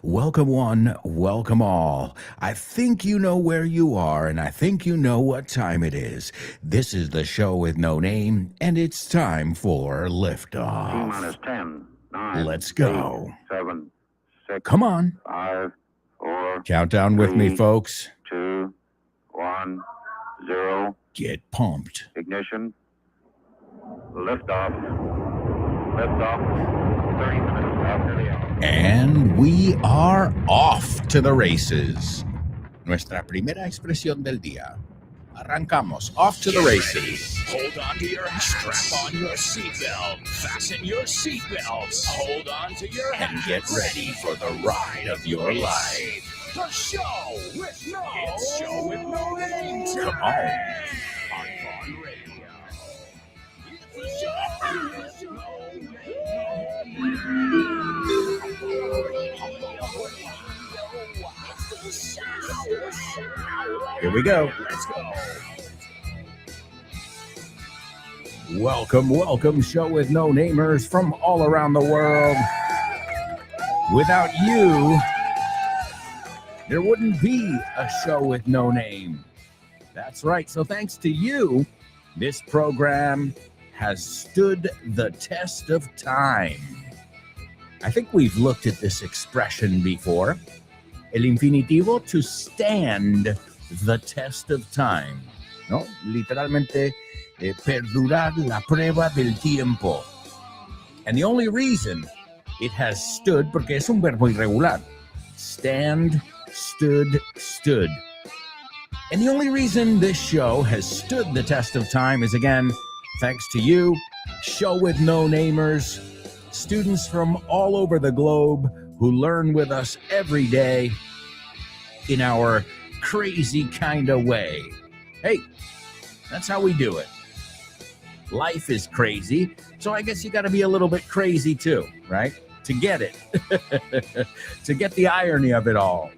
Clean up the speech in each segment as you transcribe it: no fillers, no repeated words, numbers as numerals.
Welcome one, welcome all. I think you know where you are, and I think you know what time it is. This is the show with no name, and it's time for liftoff. T-minus 10, 9, Let's go. 8, 7, 6, Come on. 5, 4, Countdown with me, 3, folks. 2, 1, 0. Get pumped. Ignition. Liftoff. Liftoff. 30 minutes after the hour. And we are off to the races. Nuestra primera expresión del día. Arrancamos. Off to the races. Hold on to your hat. Strap on your seatbelt. Fasten your seatbelts. Hold on to your hat. And get ready for the ride of your life. The show with no name. Come on. On Fun Radio. Here we go. Let's go. Welcome, show with no namers from all around the world. Without you, there wouldn't be a show with no name. That's right. So thanks to you, this program has stood the test of time. I think we've looked at this expression before. El infinitivo, to stand the test of time. ¿No? Literalmente, perdurar la prueba del tiempo. And the only reason it has stood, porque es un verbo irregular. Stand, stood, stood. And the only reason this show has stood the test of time is, again, thanks to you, show with no namers, students from all over the globe who learn with us every day in our crazy kind of way. Hey, that's how we do it. Life is crazy, so I guess you got to be a little bit crazy too, right? To get it, to get the irony of it all.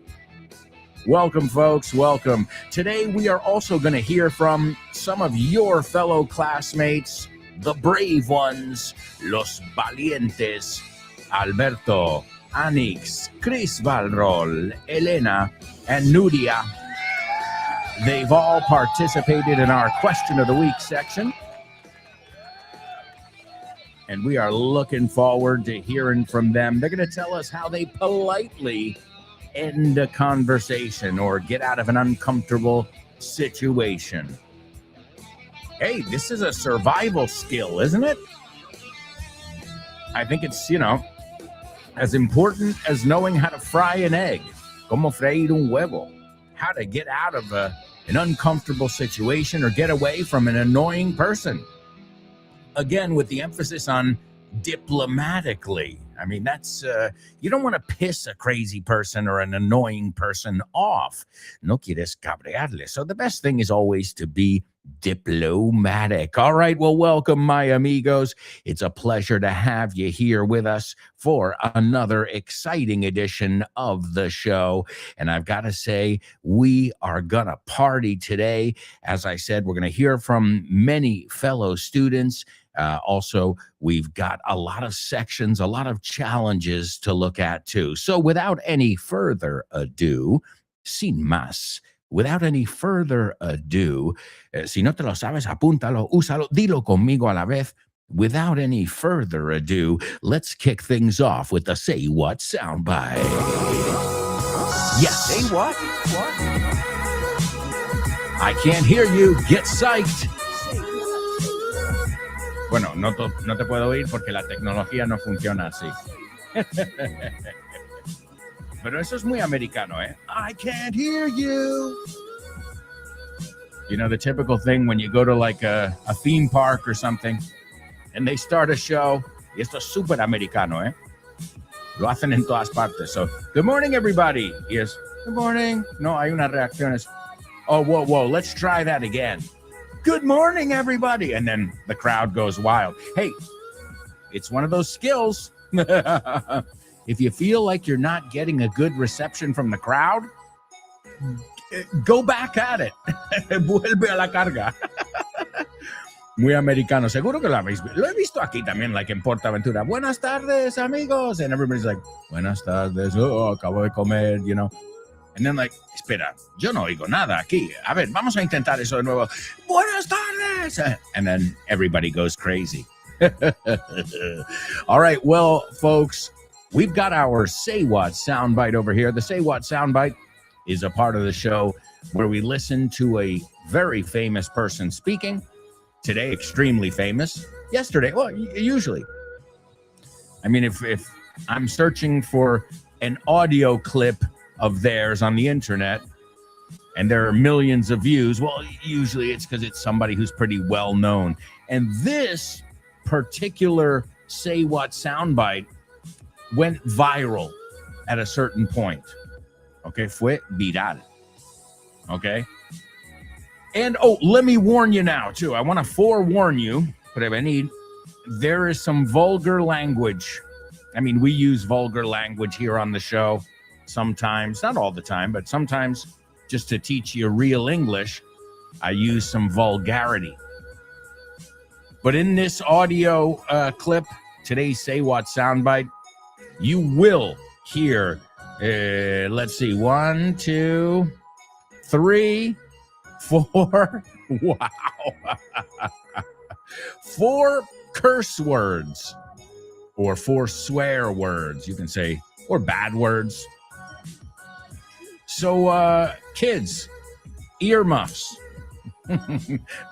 Welcome, folks, welcome. Today we are also going to hear from some of your fellow classmates, the brave ones, los valientes, Alberto, Anix, Chris Valrol, Elena, and Nudia. They've all participated in our Question of the Week section. And we are looking forward to hearing from them. They're going to tell us how they politely end a conversation or get out of an uncomfortable situation. Hey, this is a survival skill, isn't it? I think it's, as important as knowing how to fry an egg. Como freír un huevo. How to get out of an uncomfortable situation or get away from an annoying person. Again, with the emphasis on diplomatically. I mean, that's, you don't want to piss a crazy person or an annoying person off. No quieres cabrearle. So the best thing is always to be diplomatic. All right, well, welcome, my amigos. It's a pleasure to have you here with us for another exciting edition of the show. And I've got to say, we are going to party today. As I said, we're going to hear from many fellow students. Also, we've got a lot of sections, a lot of challenges to look at too. So without any further ado, sin más, without any further ado, si no te lo sabes, apúntalo, úsalo, dilo conmigo a la vez. Without any further ado, let's kick things off with the Say What soundbite. Yes. Say what? I can't hear you. Get psyched. Bueno, no te puedo oír porque la tecnología no funciona así. Pero eso es muy americano, ¿eh? I can't hear you. You know, the typical thing when you go to like a theme park or something and they start a show. Y esto es súper americano, ¿eh? Lo hacen en todas partes. So, good morning, everybody. Yes, good morning. No, hay unas reacciones. Oh, whoa, let's try that again. Good morning, everybody. And then the crowd goes wild. Hey, it's one of those skills. If you feel like you're not getting a good reception from the crowd, go back at it. Vuelve a la carga. Muy americano. Seguro que lo habéis visto. Lo he visto aquí también, like en Portaventura. Buenas tardes, amigos. And everybody's like, buenas tardes. Oh, acabo de comer, you know. And then like, espera, yo no oigo nada aquí. A ver, vamos a intentar eso de nuevo. Buenas tardes. And then everybody goes crazy. All right, well, folks, we've got our Say What soundbite over here. The Say What soundbite is a part of the show where we listen to a very famous person speaking. Today, extremely famous. Yesterday, well, usually. I mean, if I'm searching for an audio clip of theirs on the internet and there are millions of views, well, usually it's because it's somebody who's pretty well known. And this particular Say What soundbite went viral at a certain point. Okay, fue viral. Okay. And let me warn you now too. I want to forewarn you, prevenir, there is some vulgar language. I mean, we use vulgar language here on the show sometimes, not all the time, but sometimes just to teach you real English, I use some vulgarity. But in this audio clip, today's Say What soundbite, you will hear, let's see, 1, 2, 3, 4, wow, 4 curse words or 4 swear words, you can say, or bad words. So, kids, earmuffs.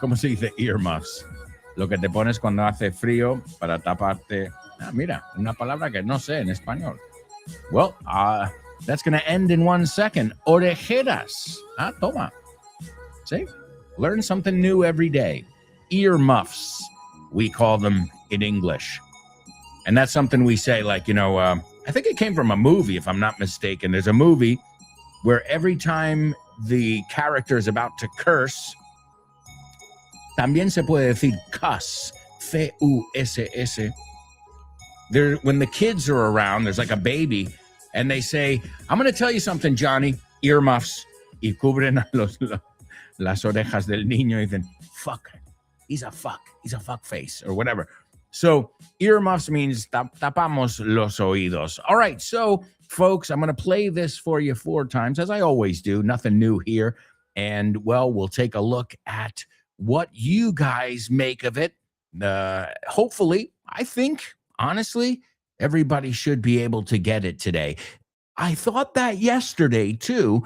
¿Cómo se dice earmuffs? Lo que te pones cuando hace frío para taparte. Ah, mira, una palabra que no sé en español. Well, that's going to end in 1 second. Orejeras. Ah, toma. See? Learn something new every day. Earmuffs, we call them in English. And that's something we say, like, you know, I think it came from a movie, if I'm not mistaken. There's a movie where every time the character is about to curse, también se puede decir cuss, F-U-S-S. When the kids are around, there's like a baby, and they say, I'm going to tell you something, Johnny, earmuffs, y cubren las orejas del niño y dicen, fuck, he's a fuck face, or whatever. So earmuffs means tapamos los oídos. All right, so folks, I'm going to play this for you 4 times, as I always do. Nothing new here. And, well, we'll take a look at what you guys make of it. Hopefully, I think, honestly, everybody should be able to get it today. I thought that yesterday, too,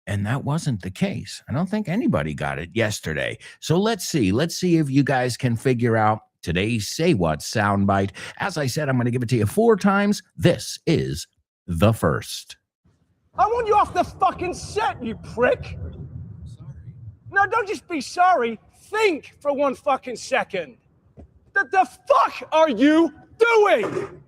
and that wasn't the case. I don't think anybody got it yesterday. So let's see. Let's see if you guys can figure out today's Say What soundbite. As I said, I'm going to give it to you 4 times. This is the first. I want you off the fucking set, you prick. Sorry. No, don't just be sorry. Think for 1 fucking second. The fuck are you doing?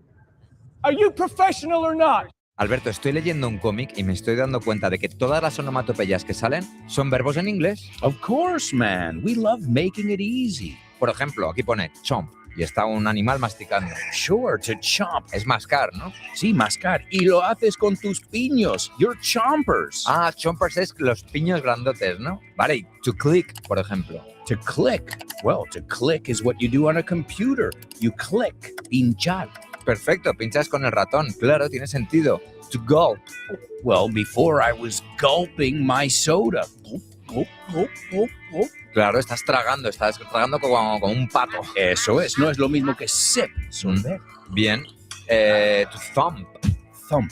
Are you professional or not? Alberto, estoy leyendo un cómic y me estoy dando cuenta de que todas las onomatopeyas que salen son verbos en inglés. Of course, man. We love making it easy. Por ejemplo, aquí pone chomp y está un animal masticando. Sure, to chomp. Es mascar, ¿no? Sí, mascar. Y lo haces con tus piños. You're chompers. Ah, chompers es los piños grandotes, ¿no? Vale, y to click, por ejemplo. To click. Well, to click is what you do on a computer. You click. Pinchar. Perfecto, pinchas con el ratón. Claro, tiene sentido. To gulp. Well, before I was gulping my soda. Gulp, gulp, gulp, gulp, gulp. Claro, estás tragando como un pato. Eso es, no es lo mismo que sip. Bien. To thump. Thump.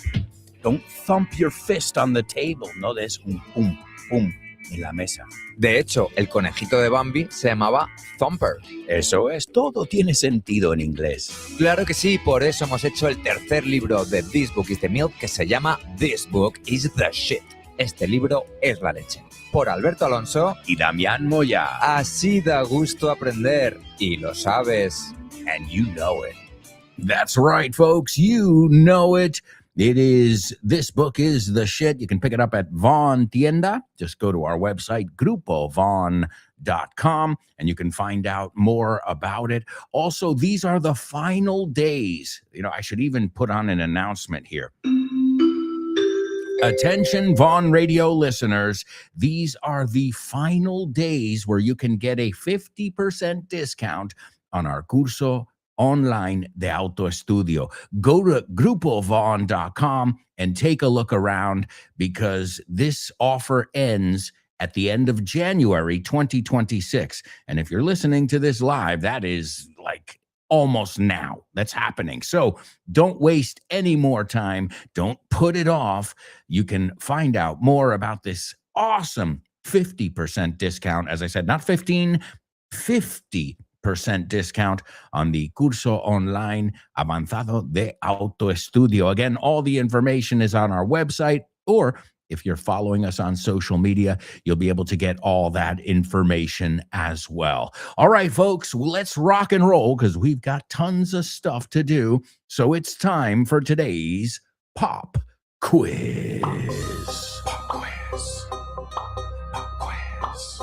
Don't thump your fist on the table. No des un pum, pum en la mesa. De hecho, el conejito de Bambi se llamaba Thumper. Eso es, todo tiene sentido en inglés. Claro que sí, por eso hemos hecho el tercer libro de This Book is the Milk, que se llama This Book is the Shit. Este libro es la leche. Por Alberto Alonso y Damián Moya. Así da gusto aprender. Y lo sabes. And you know it. That's right, folks. You know it. This book is the shit. You can pick it up at Vaughn Tienda. Just go to our website, grupovaughn.com, and you can find out more about it. Also, these are the final days. You know, I should even put on an announcement here. Attention, Vaughn Radio listeners. These are the final days where you can get a 50% discount on our curso online de Auto Estudio. Go to grupovaughn.com and take a look around because this offer ends at the end of January 2026. And if you're listening to this live, that is like almost now. That's happening. So don't waste any more time. Don't put it off. You can find out more about this awesome 50% discount. As I said, not 15, 50% discount on the Curso Online Avanzado de Auto Estudio. Again, all the information is on our website, or if you're following us on social media, you'll be able to get all that information as well. All right, folks, let's rock and roll because we've got tons of stuff to do. So it's time for today's Pop Quiz. Pop Quiz. Pop Quiz.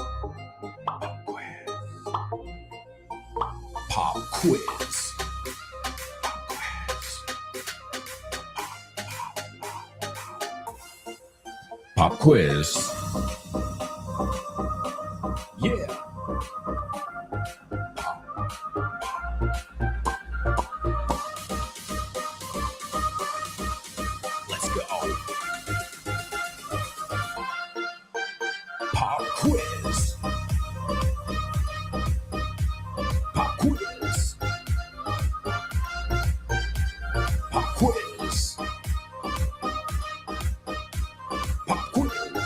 Pop Quiz. Pop Quiz. Pop quiz. Yeah. Let's go. Pop quiz. Pop quiz. Pop quiz. Pop quiz.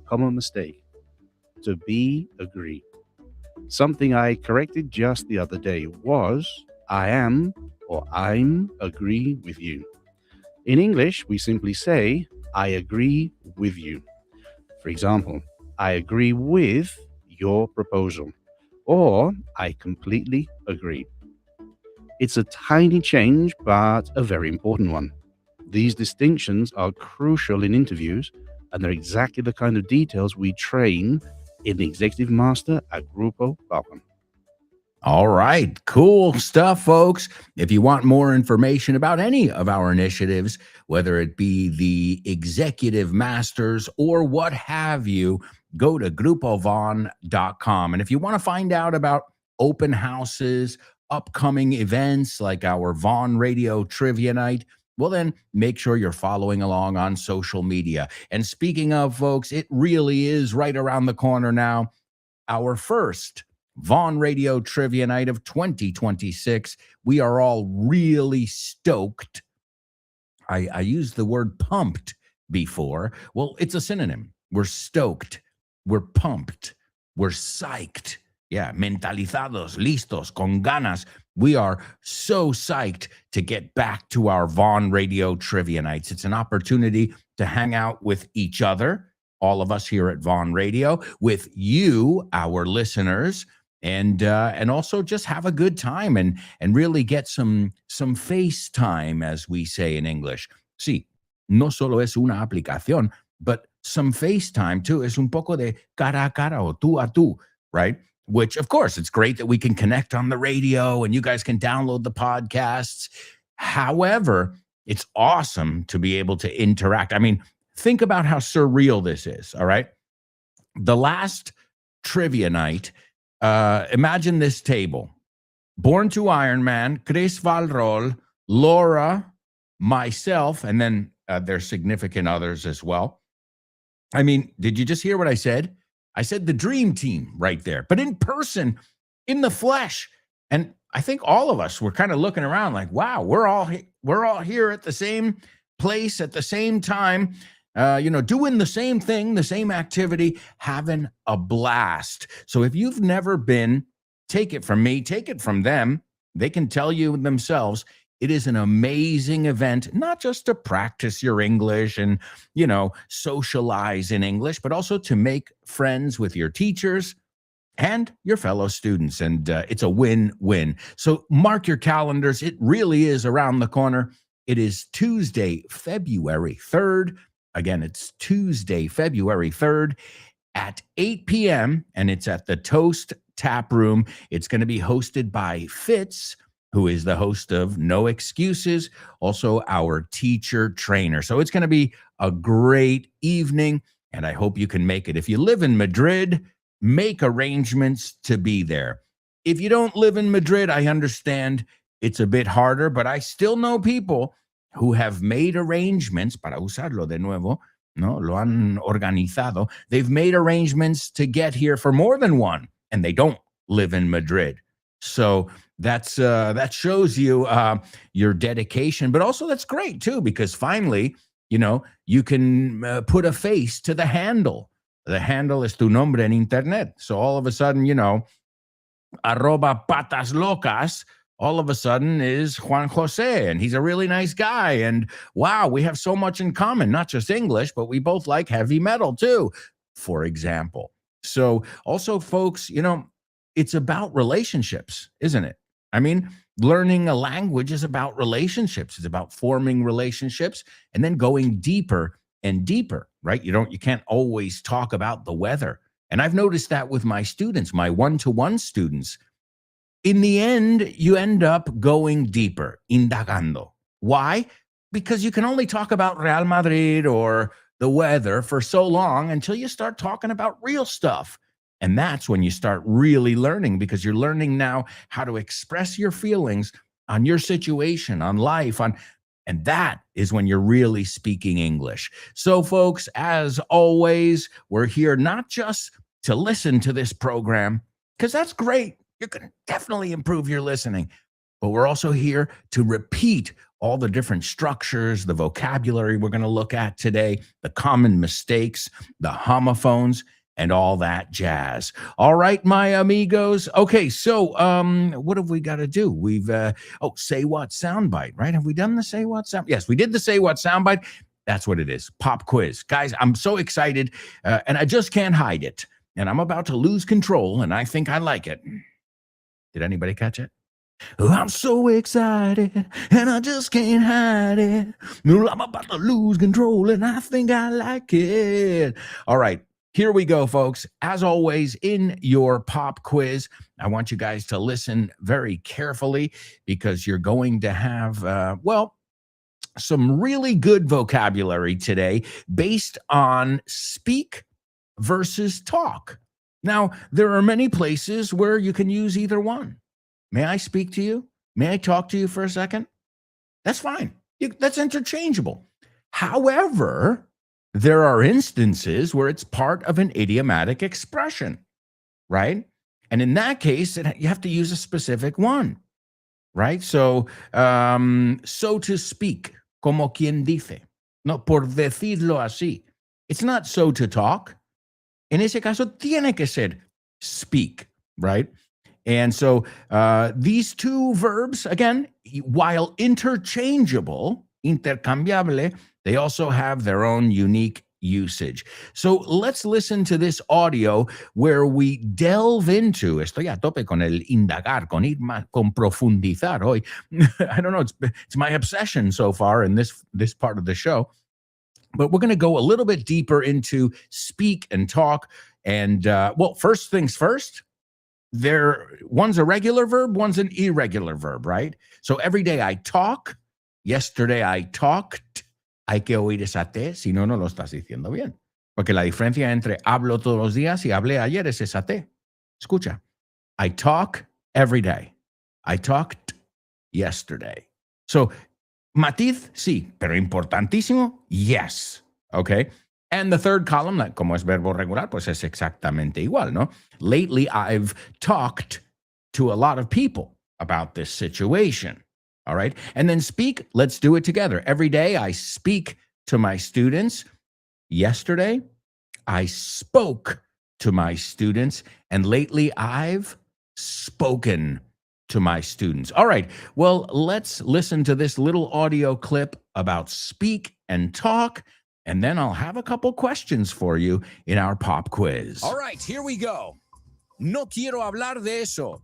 Common mistake. To be, agree. Something I corrected just the other day was I am or I'm agree with you. In English, we simply say I agree with you. For example, I agree with your proposal, or I completely agree. It's a tiny change, but a very important one. These distinctions are crucial in interviews, and they're exactly the kind of details we train in the Executive Master at Grupo Vaughn. All right, cool stuff, folks. If you want more information about any of our initiatives, whether it be the Executive Masters or what have you, go to grupovaughn.com. And if you want to find out about open houses, upcoming events like our Vaughn Radio Trivia Night, well, then make sure you're following along on social media. And speaking of, folks, it really is right around the corner now. Our first Vaughn Radio Trivia Night of 2026. We are all really stoked. I used the word pumped before. Well, it's a synonym. We're stoked. We're pumped. We're psyched. Yeah, mentalizados, listos, con ganas. We are so psyched to get back to our Vaughn Radio Trivia Nights. It's an opportunity to hang out with each other, all of us here at Vaughn Radio, with you, our listeners, and also just have a good time and really get some FaceTime, as we say in English. Sí, no solo es una aplicación, but some FaceTime too. Es un poco de cara a cara o tú a tú, right? Which, of course, it's great that we can connect on the radio and you guys can download the podcasts. However, it's awesome to be able to interact. I mean, think about how surreal this is, all right? The last trivia night, imagine this table. Born to Iron Man, Chris Valrol, Laura, myself, and then their significant others as well. I mean, did you just hear what I said? I said the dream team right there, but in person, in the flesh. And I think all of us were kind of looking around like, wow, we're all here at the same place at the same time, doing the same thing, the same activity, having a blast. So if you've never been, take it from me, take it from them. They can tell you themselves. It is an amazing event, not just to practice your English and, socialize in English, but also to make friends with your teachers and your fellow students. And it's a win-win. So mark your calendars. It really is around the corner. It is Tuesday, February 3rd Again, it's Tuesday, February 3rd at 8 p.m., and it's at the Toast Tap Room. It's going to be hosted by Fitz, who is the host of No Excuses, also our teacher trainer. So it's going to be a great evening, and I hope you can make it. If you live in Madrid, make arrangements to be there. If you don't live in Madrid, I understand it's a bit harder, but I still know people who have made arrangements, para usarlo de nuevo, no, lo han organizado. They've made arrangements to get here for more than one, and they don't live in Madrid. So that shows you your dedication, but also that's great too, because finally, you can put a face to the handle. The handle is tu nombre en internet. So all of a sudden, arroba patas locas, all of a sudden is Juan Jose, and he's a really nice guy. And wow, we have so much in common, not just English, but we both like heavy metal too, for example. So also, folks, it's about relationships, isn't it? I mean, learning a language is about relationships. It's about forming relationships and then going deeper and deeper, right? You can't always talk about the weather. And I've noticed that with my students, my one-to-one students. In the end, you end up going deeper, indagando. Why? Because you can only talk about Real Madrid or the weather for so long until you start talking about real stuff. And that's when you start really learning, because you're learning now how to express your feelings on your situation, on life, and that is when you're really speaking English. So, folks, as always, we're here not just to listen to this program, because that's great. You're going to definitely improve your listening. But we're also here to repeat all the different structures, the vocabulary we're going to look at today, the common mistakes, the homophones, and all that jazz. All right, my amigos. Okay, so what have we got to do? We've, say what soundbite, right? Have we done the say what sound? Yes, we did the say what soundbite. That's what it is, pop quiz. Guys, I'm so excited, and I just can't hide it. And I'm about to lose control, and I think I like it. Did anybody catch it? I'm so excited, and I just can't hide it. I'm about to lose control, and I think I like it. All right. Here we go, folks. As always, in your pop quiz, I want you guys to listen very carefully, because you're going to have, some really good vocabulary today based on speak versus talk. Now, there are many places where you can use either one. May I speak to you? May I talk to you for a second? That's fine. That's interchangeable. However, there are instances where it's part of an idiomatic expression, right? And in that case, you have to use a specific one, right? So, so to speak, como quien dice. No, por decirlo así. It's not so to talk. En ese caso, tiene que ser speak, right? And so these two verbs, again, while interchangeable, intercambiable, they also have their own unique usage. So let's listen to this audio where we delve into, estoy a tope con el indagar, con ir más, con profundizar hoy. I don't know, it's my obsession so far in this part of the show. But we're going to go a little bit deeper into speak and talk. And first things first, one's a regular verb, one's an irregular verb, right? So every day I talk, yesterday I talked. Hay que oír esa T, si no, no lo estás diciendo bien. Porque la diferencia entre hablo todos los días y hablé ayer es esa T. Escucha. I talk every day. I talked yesterday. So, matiz, sí, pero importantísimo, yes. Okay? And the third column, como es verbo regular, pues es exactamente igual, ¿no? Lately, I've talked to a lot of people about this situation. All right. And then speak, let's do it together. Every day I speak to my students. Yesterday, I spoke to my students. And lately, I've spoken to my students. All right. Well, let's listen to this little audio clip about speak and talk. And then I'll have a couple questions for you in our pop quiz. All right, here we go. No quiero hablar de eso.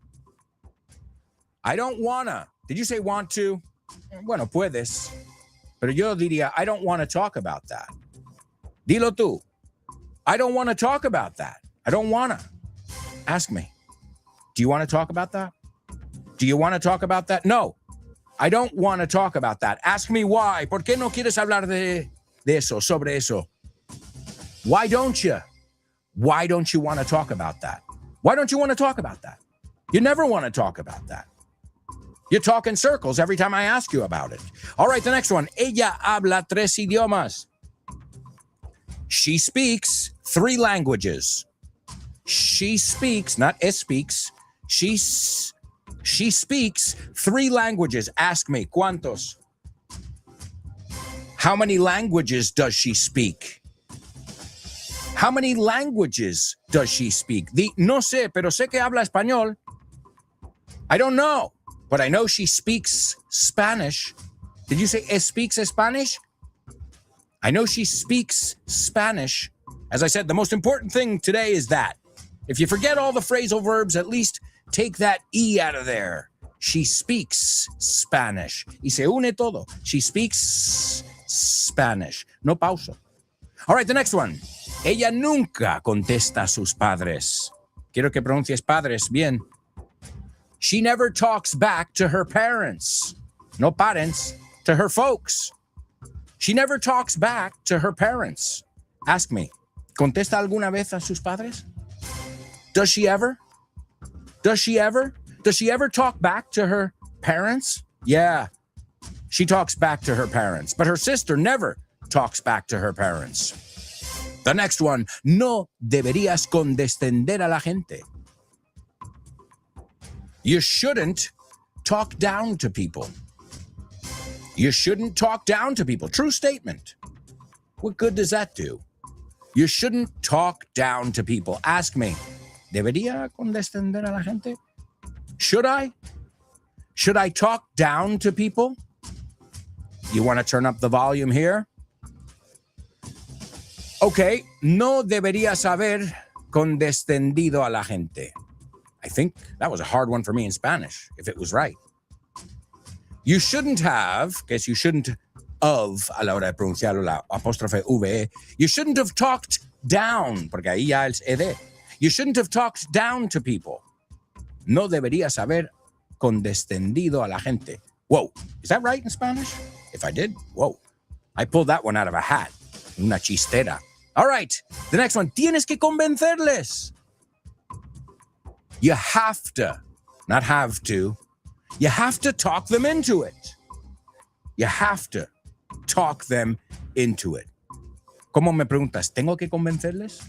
I don't wanna. Did you say want to? Bueno, puedes. Pero yo diría, I don't want to talk about that. Dilo tú. I don't want to talk about that. I don't want to. Ask me. Do you want to talk about that? Do you want to talk about that? No. I don't want to talk about that. Ask me why. ¿Por qué no quieres hablar de eso, sobre eso? Why don't you? Why don't you want to talk about that? Why don't you want to talk about that? You never want to talk about that. You talk in circles every time I ask you about it. All right, the next one. Ella habla 3 idiomas. She speaks 3 languages. She speaks, not speaks. She speaks 3 languages. Ask me, ¿cuántos? How many languages does she speak? How many languages does she speak? No sé, pero sé que habla español. I don't know, but I know she speaks Spanish. Did you say speaks Spanish? I know she speaks Spanish. As I said, the most important thing today is that. If you forget all the phrasal verbs, at least take that E out of there. She speaks Spanish. Y se une todo. She speaks Spanish. No pausa. All right, the next one. Ella nunca contesta a sus padres. Quiero que pronuncies padres bien. She never talks back to her parents. No parents, to her folks. She never talks back to her parents. Ask me, ¿contesta alguna vez a sus padres? Does she ever? Does she ever? Does she ever talk back to her parents? Yeah, she talks back to her parents, but her sister never talks back to her parents. The next one, no deberías condescender a la gente. You shouldn't talk down to people. You shouldn't talk down to people. True statement. What good does that do? You shouldn't talk down to people. Ask me, ¿debería condescender a la gente? Should I? Should I talk down to people? You want to turn up the volume here? Okay, no deberías haber condescendido a la gente. I think that was a hard one for me in Spanish, if it was right. You shouldn't have, guess you shouldn't of, a la hora de pronunciarlo, la apóstrofe VE, you shouldn't have talked down, porque ahí ya es ed. You shouldn't have talked down to people. No deberías haber condescendido a la gente. Whoa, is that right in Spanish? If I did, whoa. I pulled that one out of a hat. Una chistera. All right, the next one. Tienes que convencerles. You have to, not have to. You have to talk them into it. You have to talk them into it. ¿Cómo me preguntas? ¿Tengo que convencerles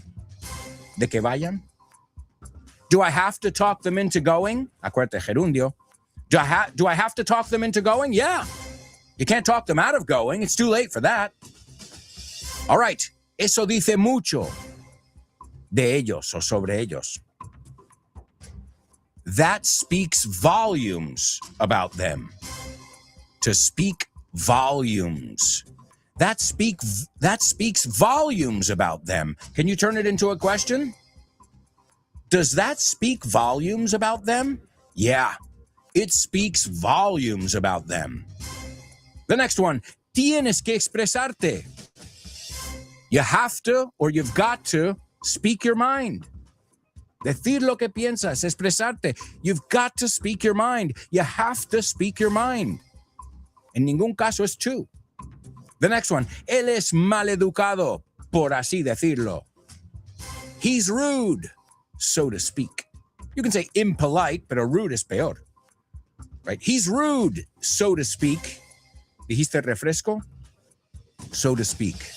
de que vayan? Do I have to talk them into going? Acuérdate, gerundio. Do I have to talk them into going? Yeah. You can't talk them out of going. It's too late for that. All right. Eso dice mucho de ellos o sobre ellos. That speaks volumes about them. To speak volumes. That speaks volumes about them. Can you turn it into a question? Does that speak volumes about them? Yeah, it speaks volumes about them. The next one, tienes que expresarte. You have to, or you've got to, speak your mind. Decir lo que piensas, expresarte. You've got to speak your mind. You have to speak your mind. En ningún caso es tú. The next one, él es maleducado, por así decirlo. He's rude, so to speak. You can say impolite, pero rude es peor. Right? He's rude, so to speak. ¿Dijiste refresco? So to speak.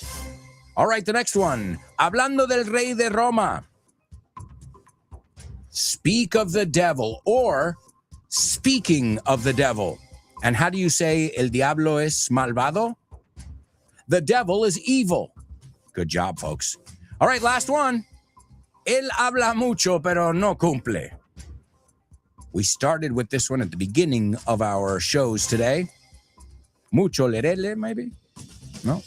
All right, the next one. Hablando del rey de Roma. Speak of the devil, or speaking of the devil. And how do you say el diablo es malvado? The devil is evil. Good job, folks. All right, last one. Él habla mucho, pero no cumple. We started with this one at the beginning of our shows today. Mucho lerele, maybe? No?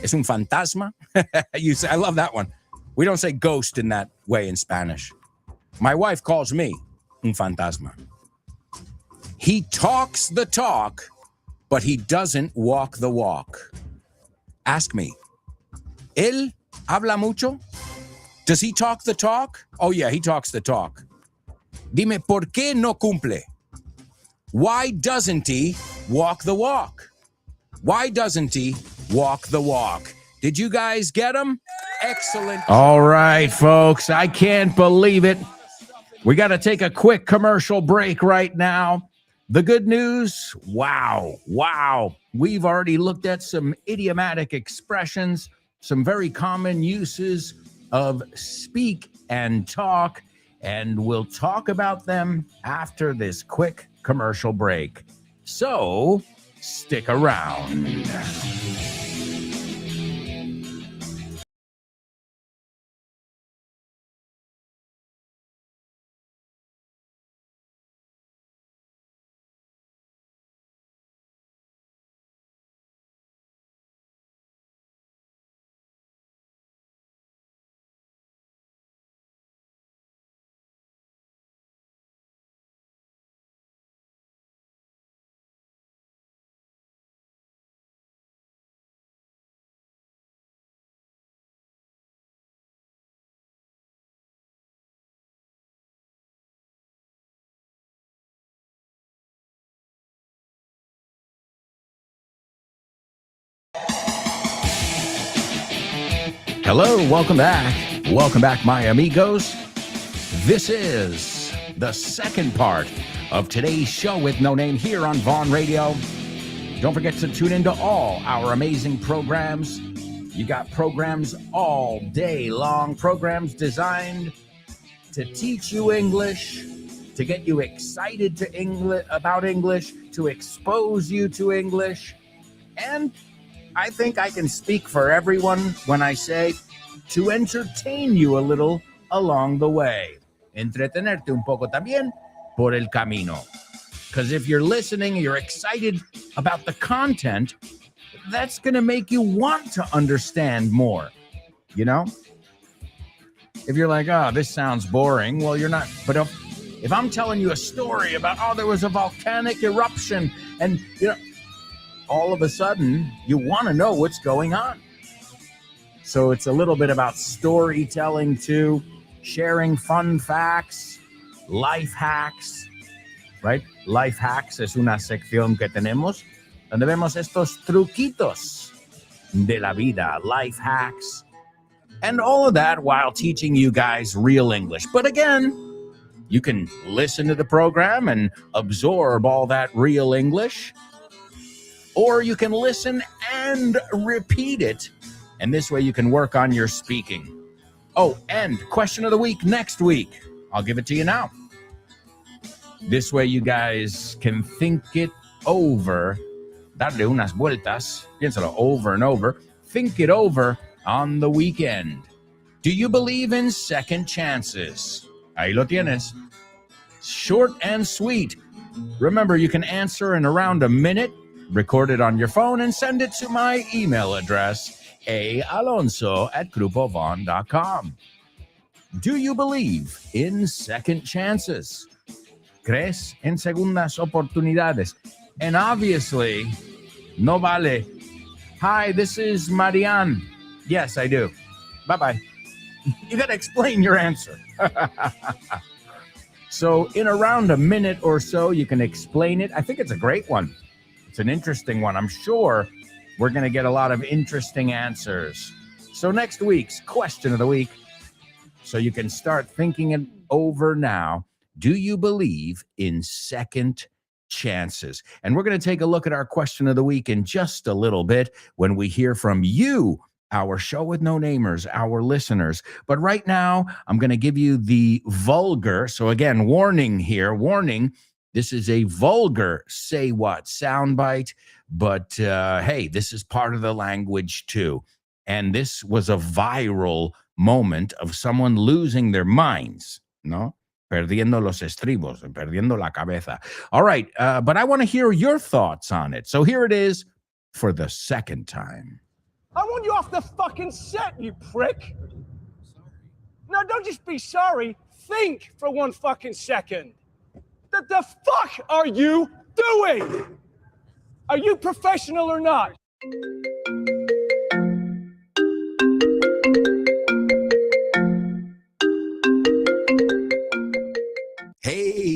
Es un fantasma? I love that one. We don't say ghost in that way in Spanish. My wife calls me un fantasma. He talks the talk, but he doesn't walk the walk. Ask me. Él Habla mucho? Does he talk the talk? Oh, yeah, he talks the talk. Dime, ¿por qué no cumple? Why doesn't he walk the walk? Why doesn't he walk the walk? Did you guys get him? Excellent. All right, folks, I can't believe it. We got to take a quick commercial break right now. The good news, wow. We've already looked at some idiomatic expressions, some very common uses of speak and talk, and we'll talk about them after this quick commercial break. So, stick around. Hello, welcome back. Welcome back, my amigos. This is the second part of today's show with No Name here on Vaughn Radio. Don't forget to tune into all our amazing programs. You got programs all day long, programs designed to teach you English, to get you excited about English, to expose you to English, and I think I can speak for everyone when I say to entertain you a little along the way. Entretenerte un poco también por el camino. Because if you're listening, you're excited about the content, that's going to make you want to understand more, you know? If you're like, oh, this sounds boring, well, you're not. But if I'm telling you a story about, oh, there was a volcanic eruption and, you know, all of a sudden, you want to know what's going on. So it's a little bit about storytelling too, sharing fun facts, life hacks, right? Life hacks es una sección que tenemos donde vemos estos truquitos de la vida, life hacks, and all of that while teaching you guys real English. But again, you can listen to the program and absorb all that real English, or you can listen and repeat it, and this way you can work on your speaking. Oh, and question of the week next week. I'll give it to you now. This way you guys can think it over, darle unas vueltas, piénsalo over and over, think it over on the weekend. Do you believe in second chances? Ahí lo tienes. Short and sweet. Remember, you can answer in around a minute. Record it on your phone and send it to my email address, aalonso@grupovon.com. Do you believe in second chances? ¿Crees en segundas oportunidades? And obviously, no vale. Hi, this is Marianne. Yes, I do. Bye-bye. You got to explain your answer. So in around a minute or so, you can explain it. I think it's a great one. It's an interesting one. I'm sure we're going to get a lot of interesting answers. So next week's question of the week, so you can start thinking it over now. Do you believe in second chances? And we're going to take a look at our question of the week in just a little bit when we hear from you, our show with no namers, our listeners. But right now, I'm going to give you the vulgar. So again, warning here, warning. This is a vulgar say what soundbite, but hey, this is part of the language too. And this was a viral moment of someone losing their minds, no? Perdiendo los estribos, perdiendo la cabeza. All right, but I want to hear your thoughts on it. So here it is for the second time. I want you off the fucking set, you prick. No, don't just be sorry. Think for one fucking second. The fuck are you doing? Are you professional or not?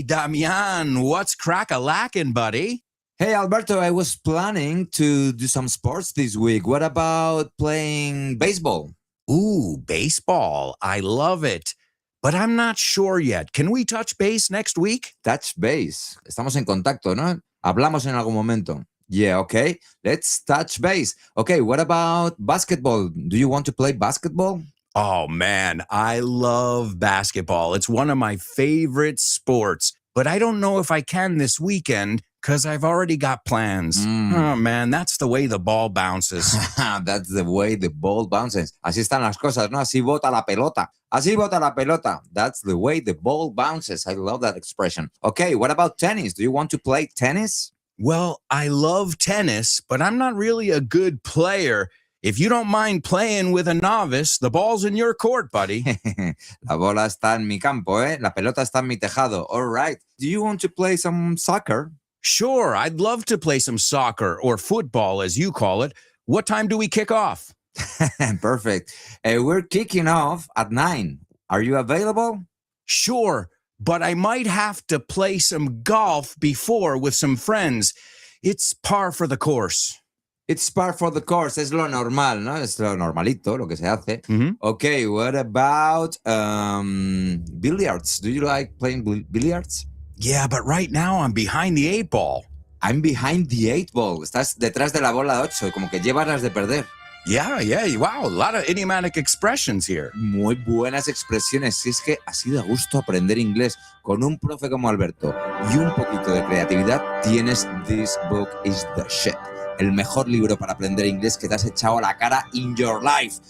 Damian, what's crack-a-lackin', buddy? Hey, Alberto, I was planning to do some sports this week. What about playing baseball? Ooh, baseball. I love it. But I'm not sure yet. Can we touch base next week? Touch base. Estamos en contacto, ¿no? Hablamos en algún momento. Yeah, okay. Let's touch base. Okay, what about basketball? Do you want to play basketball? Oh, man, I love basketball. It's one of my favorite sports. But I don't know if I can this weekend because I've already got plans. Oh, man, that's the way the ball bounces. That's the way the ball bounces. Así están las cosas, ¿no? Así bota la pelota. Así bota la pelota. That's the way the ball bounces. I love that expression. Okay, what about tennis? Do you want to play tennis? Well, I love tennis, but I'm not really a good player. If you don't mind playing with a novice, the ball's in your court, buddy. La bola está en mi campo, ¿eh? La pelota está en mi tejado. All right. Do you want to play some soccer? Sure, I'd love to play some soccer or football, as you call it. What time do we kick off? Perfect. We're kicking off at 9. Are you available? Sure, but I might have to play some golf before with some friends. It's par for the course. It's par for the course. Es lo normal, ¿no? Es lo normalito, lo que se hace. Mhm. Okay, what about billiards? Do you like playing billiards? Yeah, but right now I'm behind the 8 ball. I'm behind the 8 ball. Estás detrás de la bola 8, como que llevas las de perder. Yeah, wow, a lot of idiomatic expressions here. Muy buenas expresiones. Si es que así da gusto aprender inglés con un profe como Alberto y un poquito de creatividad, tienes This Book is the Shit. El mejor libro para aprender inglés que te has echado a la cara in your life.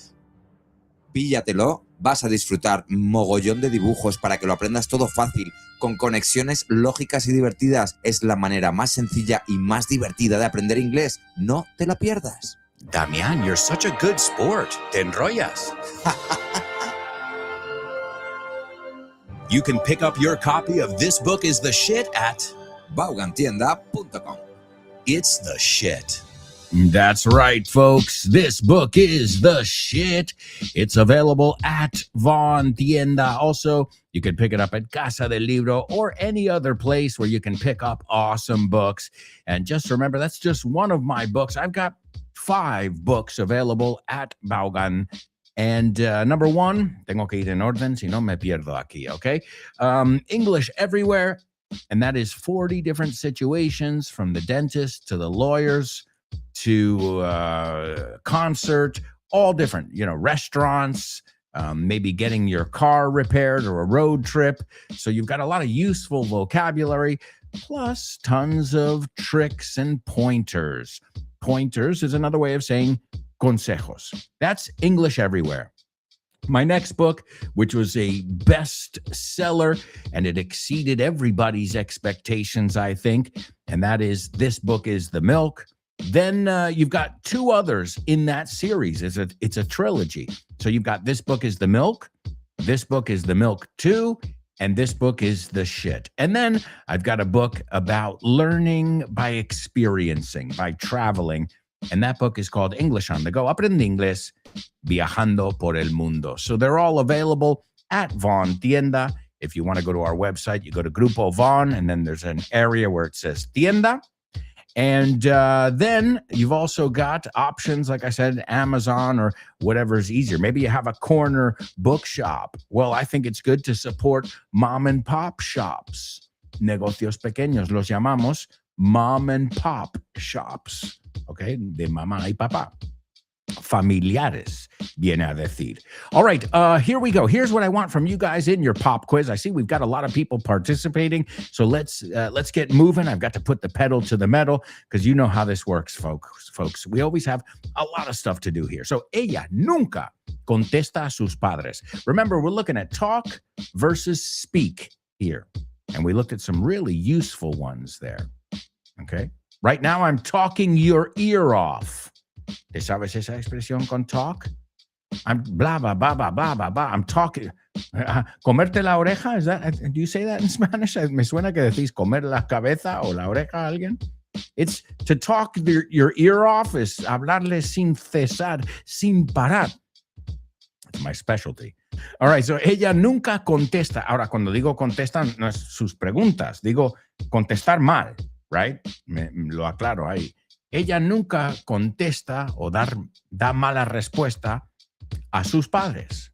Píllatelo, vas a disfrutar mogollón de dibujos para que lo aprendas todo fácil, con conexiones lógicas y divertidas. Es la manera más sencilla y más divertida de aprender inglés. No te la pierdas. Damian, you're such a good sport. Te enrollas. You can pick up your copy of This Book is the Shit at Vaughantienda.com. It's the shit. That's right, folks. This book is the shit. It's available at Von Tienda. Also, you can pick it up at Casa del Libro or any other place where you can pick up awesome books. And just remember, that's just one of my books. I've got 5 books available at Vaughan. And number 1, tengo que ir en orden, si no me pierdo aquí, okay? English Everywhere. And that is 40 different situations, from the dentist to the lawyers to concert, all different, restaurants, maybe getting your car repaired or a road trip. So you've got a lot of useful vocabulary, plus tons of tricks and pointers. Pointers is another way of saying consejos. That's English Everywhere. My next book, which was a bestseller, and it exceeded everybody's expectations, I think, and that is This Book is the Milk. Then you've got 2 others in that series. It's a trilogy. So you've got This Book is the Milk, This Book is the Milk 2, and This Book is the Shit. And then I've got a book about learning by experiencing, by traveling. And that book is called English on the Go. Aprende Inglés Viajando por el Mundo. So they're all available at Von Tienda. If you want to go to our website, you go to Grupo Von, and then there's an area where it says Tienda. And then you've also got options, like I said, Amazon or whatever is easier. Maybe you have a corner bookshop. Well, I think it's good to support mom and pop shops. Negocios pequeños, los llamamos mom and pop shops. Okay, de mamá y papá. Familiares, viene a decir. All right, here we go. Here's what I want from you guys in your pop quiz. I see we've got a lot of people participating, so let's get moving. I've got to put the pedal to the metal because you know how this works, folks. We always have a lot of stuff to do here. So ella nunca contesta a sus padres. Remember, we're looking at talk versus speak here, and we looked at some really useful ones there. Okay. Right now, I'm talking your ear off. ¿Te sabes esa expresión con talk? I'm blah, blah, blah, blah, blah, blah, blah. I'm talking. Comerte la oreja? Is that? Do you say that in Spanish? Me suena que decís comer la cabeza o la oreja a alguien. It's to talk your ear off is hablarle sin cesar, sin parar. It's my specialty. All right, so ella nunca contesta. Ahora, cuando digo contestan, no es sus preguntas. Digo contestar mal, right? Lo aclaro ahí. Ella nunca contesta o da mala respuesta a sus padres.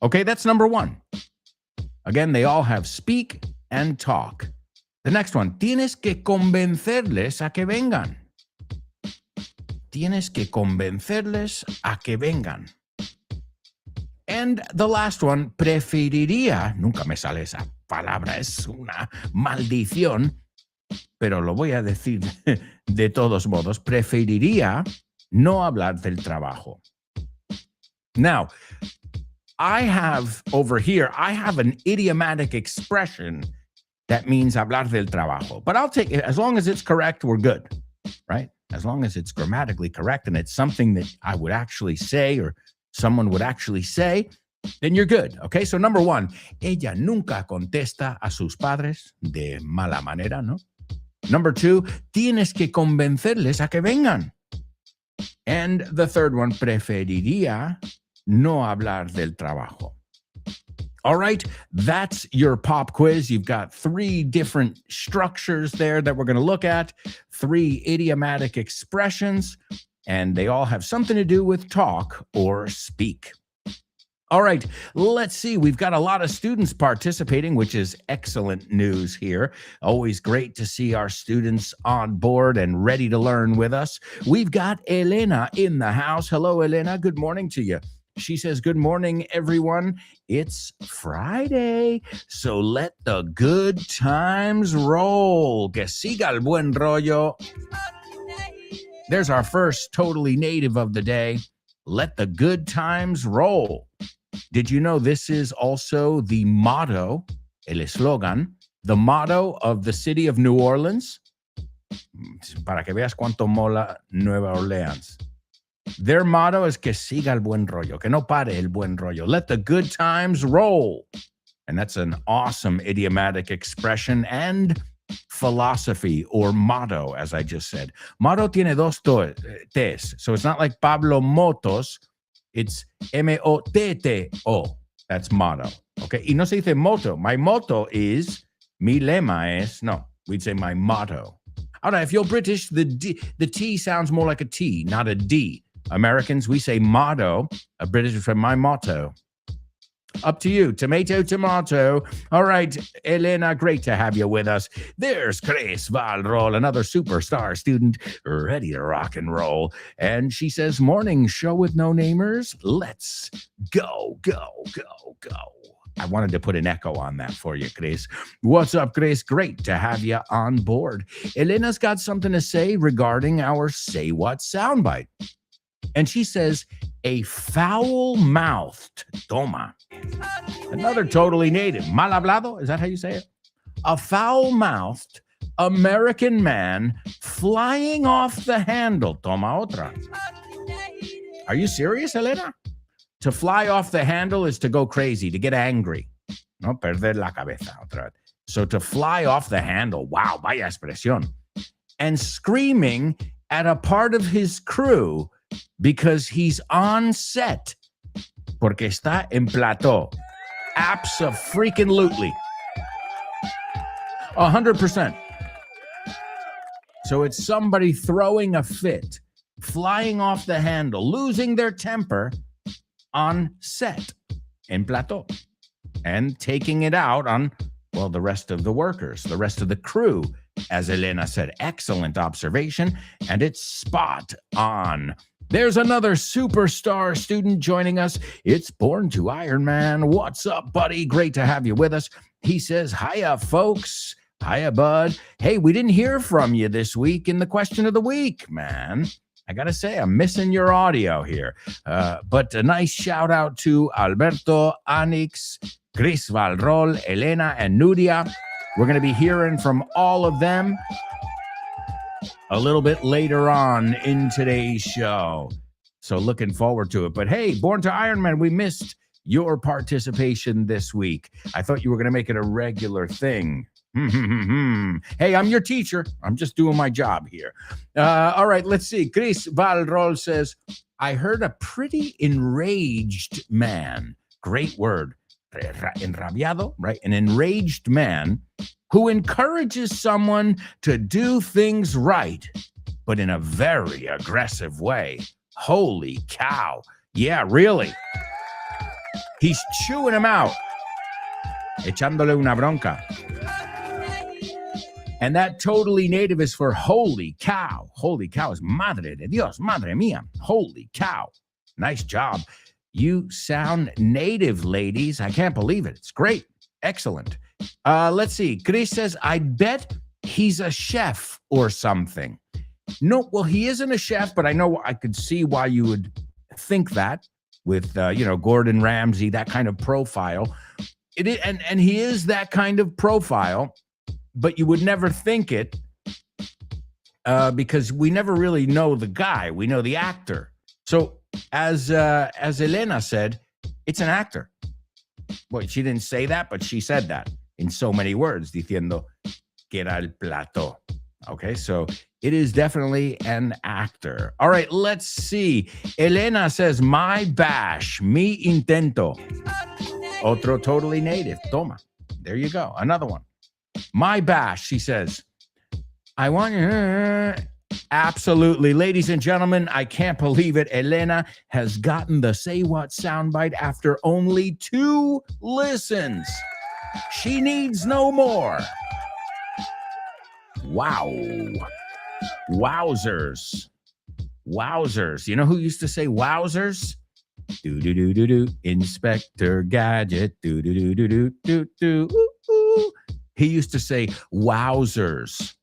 Okay, that's number one. Again, they all have speak and talk. The next one, tienes que convencerles a que vengan. Tienes que convencerles a que vengan. And the last one, preferiría, nunca me sale esa palabra, es una maldición, pero lo voy a decir de todos modos, preferiría no hablar del trabajo. Now, I have over here, I have an idiomatic expression that means hablar del trabajo, but I'll take it, as long as it's correct, we're good, right? As long as it's grammatically correct and it's something that I would actually say or someone would actually say, then you're good. Okay, so number one, ella nunca contesta a sus padres de mala manera, ¿no? Number two, tienes que convencerles a que vengan. And the third one, preferiría no hablar del trabajo. All right, that's your pop quiz. You've got 3 different structures there that we're going to look at, 3 idiomatic expressions, and they all have something to do with talk or speak. All right, let's see. We've got a lot of students participating, which is excellent news here. Always great to see our students on board and ready to learn with us. We've got Elena in the house. Hello, Elena. Good morning to you. She says, good morning, everyone. It's Friday, so let the good times roll. Que siga el buen rollo. There's our first totally native of the day. Let the good times roll. Did you know this is also the motto, el eslogan, the motto of the city of New Orleans? Para que veas cuánto mola Nueva Orleans. Their motto is que siga el buen rollo, que no pare el buen rollo. Let the good times roll. And that's an awesome idiomatic expression and philosophy or motto, as I just said. Motto tiene dos T's. So it's not like Pablo Motos. It's M-O-T-T-O. That's motto. Okay. Y no se dice motto. My motto is, mi lema es, no, we'd say my motto. Ahora, if you're British, the T sounds more like a T, not a D. Americans, we say motto. A British would say my motto. Up to you. Tomato, tomato. All right, Elena, great to have you with us. There's Chris Valrol, another superstar student, ready to rock and roll. And she says, morning show with no namers. Let's go, go, go, go. I wanted to put an echo on that for you, Chris. What's up, Chris? Great to have you on board. Elena's got something to say regarding our Say What soundbite. And she says, a foul-mouthed, toma. Another totally native, mal hablado, is that how you say it? A foul-mouthed American man flying off the handle, toma otra. Are you serious, Elena? To fly off the handle is to go crazy, to get angry. No, perder la cabeza, otra vez. So to fly off the handle, wow, vaya expresión. And screaming at a part of his crew because he's on set. Porque está en plató. Abso-freaking-lutely. 100%. So it's somebody throwing a fit, flying off the handle, losing their temper on set, en plató, and taking it out on, well, the rest of the workers, the rest of the crew, as Elena said. Excellent observation, and it's spot on. There's another superstar student joining us. It's Born to Iron Man. What's up, buddy? Great to have you with us. He says, hiya, folks. Hiya, bud. Hey, we didn't hear from you this week in the question of the week, man. I got to say, I'm missing your audio here. But a nice shout out to Alberto, Anix, Chris Valrol, Elena, and Nudia. We're going to be hearing from all of them a little bit later on in today's show. So looking forward to it. But hey, Born to Iron Man, we missed your participation this week. I thought you were going to make it a regular thing. Hey, I'm your teacher. I'm just doing my job here. All right, let's see. Chris Valrol says, I heard a pretty enraged man. Great word. enrabiado, right? An enraged man who encourages someone to do things right, but in a very aggressive way. Holy cow. Yeah, really. He's chewing him out. Echándole una bronca. And that totally native is for holy cow. Holy cow is madre de Dios, madre mía. Holy cow. Nice job. You sound native, ladies. I can't believe it. It's great. Excellent. Let's see. Chris says, I bet he's a chef or something. No, well, he isn't a chef, but I know I could see why you would think that with, Gordon Ramsay, that kind of profile. It is, and he is that kind of profile, but you would never think it because we never really know the guy. We know the actor. So as Elena said, it's an actor. Well, she didn't say that, but she said that in so many words, diciendo que era el plato. Okay, so it is definitely an actor. All right, let's see. Elena says, my bash, mi intento. Otro totally native. Toma. There you go. Another one. My bash, she says. I want you. Absolutely. Ladies and gentlemen, I can't believe it. Elena has gotten the Say What soundbite after only 2 listens. She needs no more. Wow. Wowzers. Wowzers. You know who used to say wowzers? Do-do-do-do-do. Inspector Gadget. Do-do-do-do-do-do-do. Ooh. He used to say wowzers.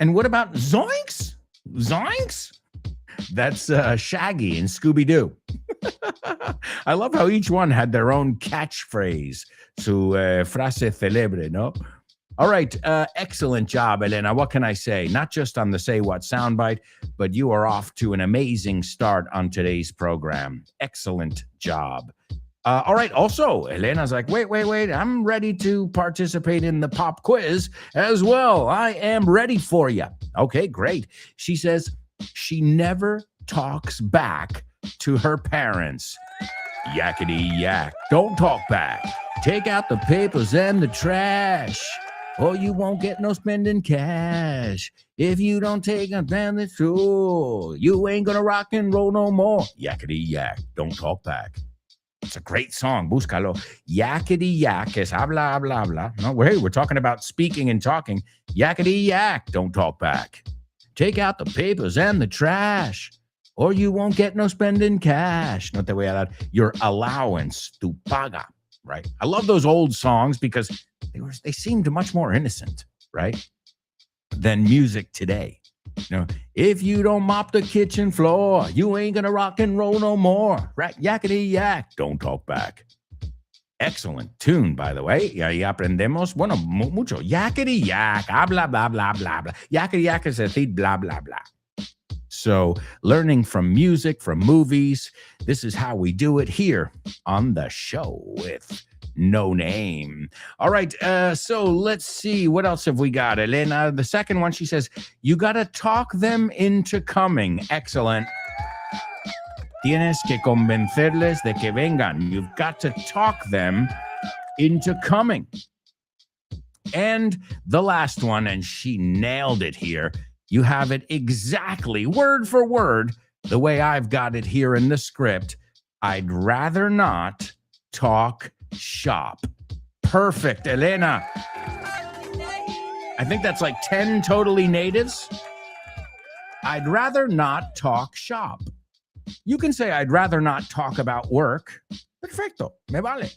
And what about zoinks? Zoinks? That's Shaggy and Scooby-Doo. I love how each one had their own catchphrase. Su frase celebre, no? All right. Excellent job, Elena. What can I say? Not just on the Say What soundbite, but you are off to an amazing start on today's program. Excellent job. All right. Also, Elena's like, wait. I'm ready to participate in the pop quiz as well. I am ready for you. Okay, great. She says she never talks back to her parents. Yakety yak. Don't talk back. Take out the papers and the trash, or you won't get no spending cash. If you don't take advantage, you ain't gonna rock and roll no more. Yakety yak. Don't talk back. It's a great song. Búscalo. Yakety yak es habla, habla, habla. No, we're talking about speaking and talking. Yakety yak. Don't talk back. Take out the papers and the trash, or you won't get no spending cash. No te voy a dar your allowance, tu paga, right? I love those old songs because they seemed much more innocent, right, than music today. If you don't mop the kitchen floor, you ain't gonna rock and roll no more. Right? Yakety yak. Don't talk back. Excellent tune, by the way. Y ahí aprendemos, bueno, mucho. Yakety yak. Blah, blah, blah, blah, blah. Yakety yak es decir blah, blah, blah. So learning from music, from movies, this is how we do it here on the show with No Name. All right, so let's see. What else have we got, Elena? The second one, she says, you got to talk them into coming. Excellent. Tienes que convencerles de que vengan. You've got to talk them into coming. And the last one, and she nailed it here. You have it exactly, word for word, the way I've got it here in the script. I'd rather not talk shop. Perfect, Elena. I think that's like 10 totally natives. I'd rather not talk shop. You can say, I'd rather not talk about work. Perfecto, me vale.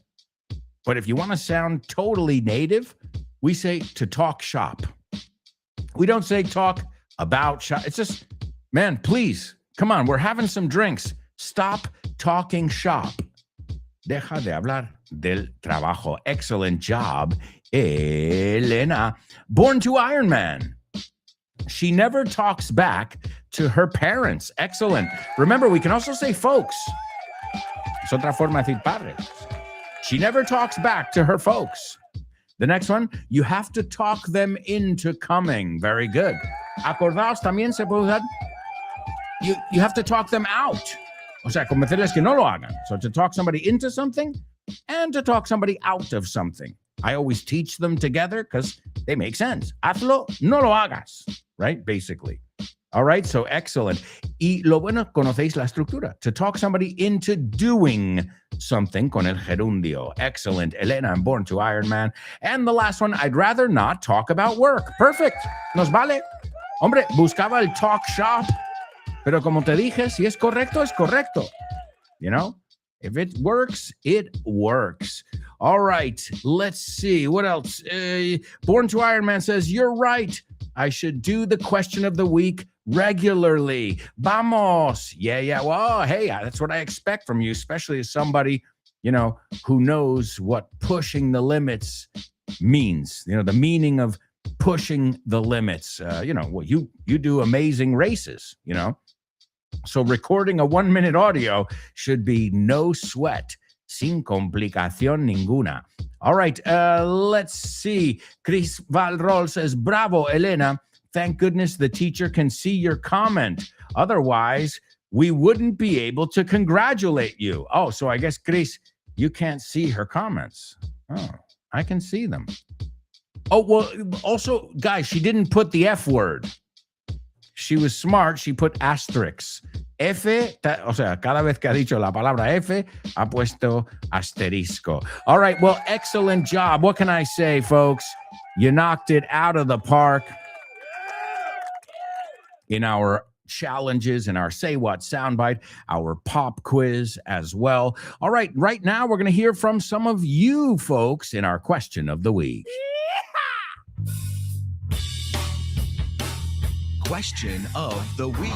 But if you want to sound totally native, we say to talk shop. We don't say talk about shop. It's just, man, please, come on, we're having some drinks. Stop talking shop. Deja de hablar del trabajo. Excellent job, Elena. Born to Iron Man. She never talks back to her parents. Excellent. Remember, we can also say folks. Es otra forma de decir padres. She never talks back to her folks. The next one, you have to talk them into coming. Very good. Acordaos también se puede usar. You have to talk them out. O sea, convencerles que no lo hagan. So to talk somebody into something, and to talk somebody out of something. I always teach them together because they make sense. Hazlo, no lo hagas, right? Basically. All right, so excellent. Y lo bueno, conocéis la estructura. To talk somebody into doing something con el gerundio. Excellent. Elena, I'm born to Iron Man. And the last one, I'd rather not talk about work. Perfect. Nos vale. Hombre, buscaba el talk shop. Pero como te dije, si es correcto, es correcto. You know? If it works, it works. All right, let's see. What else? Born to Iron Man says, you're right. I should do the question of the week regularly. Vamos. Yeah. Well, hey, that's what I expect from you, especially as somebody, who knows what pushing the limits means. The meaning of pushing the limits. You do amazing races, So recording a 1-minute audio should be no sweat, sin complicación ninguna. All right, let's see. Chris Valrol says, bravo, Elena. Thank goodness the teacher can see your comment. Otherwise, we wouldn't be able to congratulate you. Oh, so I guess, Chris, you can't see her comments. Oh, I can see them. Oh, well, also, guys, she didn't put the F word. She was smart. She put asterisks. F, o sea, cada vez que ha dicho la palabra F, ha puesto asterisco. All right, well, excellent job. What can I say, folks? You knocked it out of the park in our challenges, in our Say What soundbite, our pop quiz as well. All right, right now we're going to hear from some of you folks in our question of the week. Question of the week.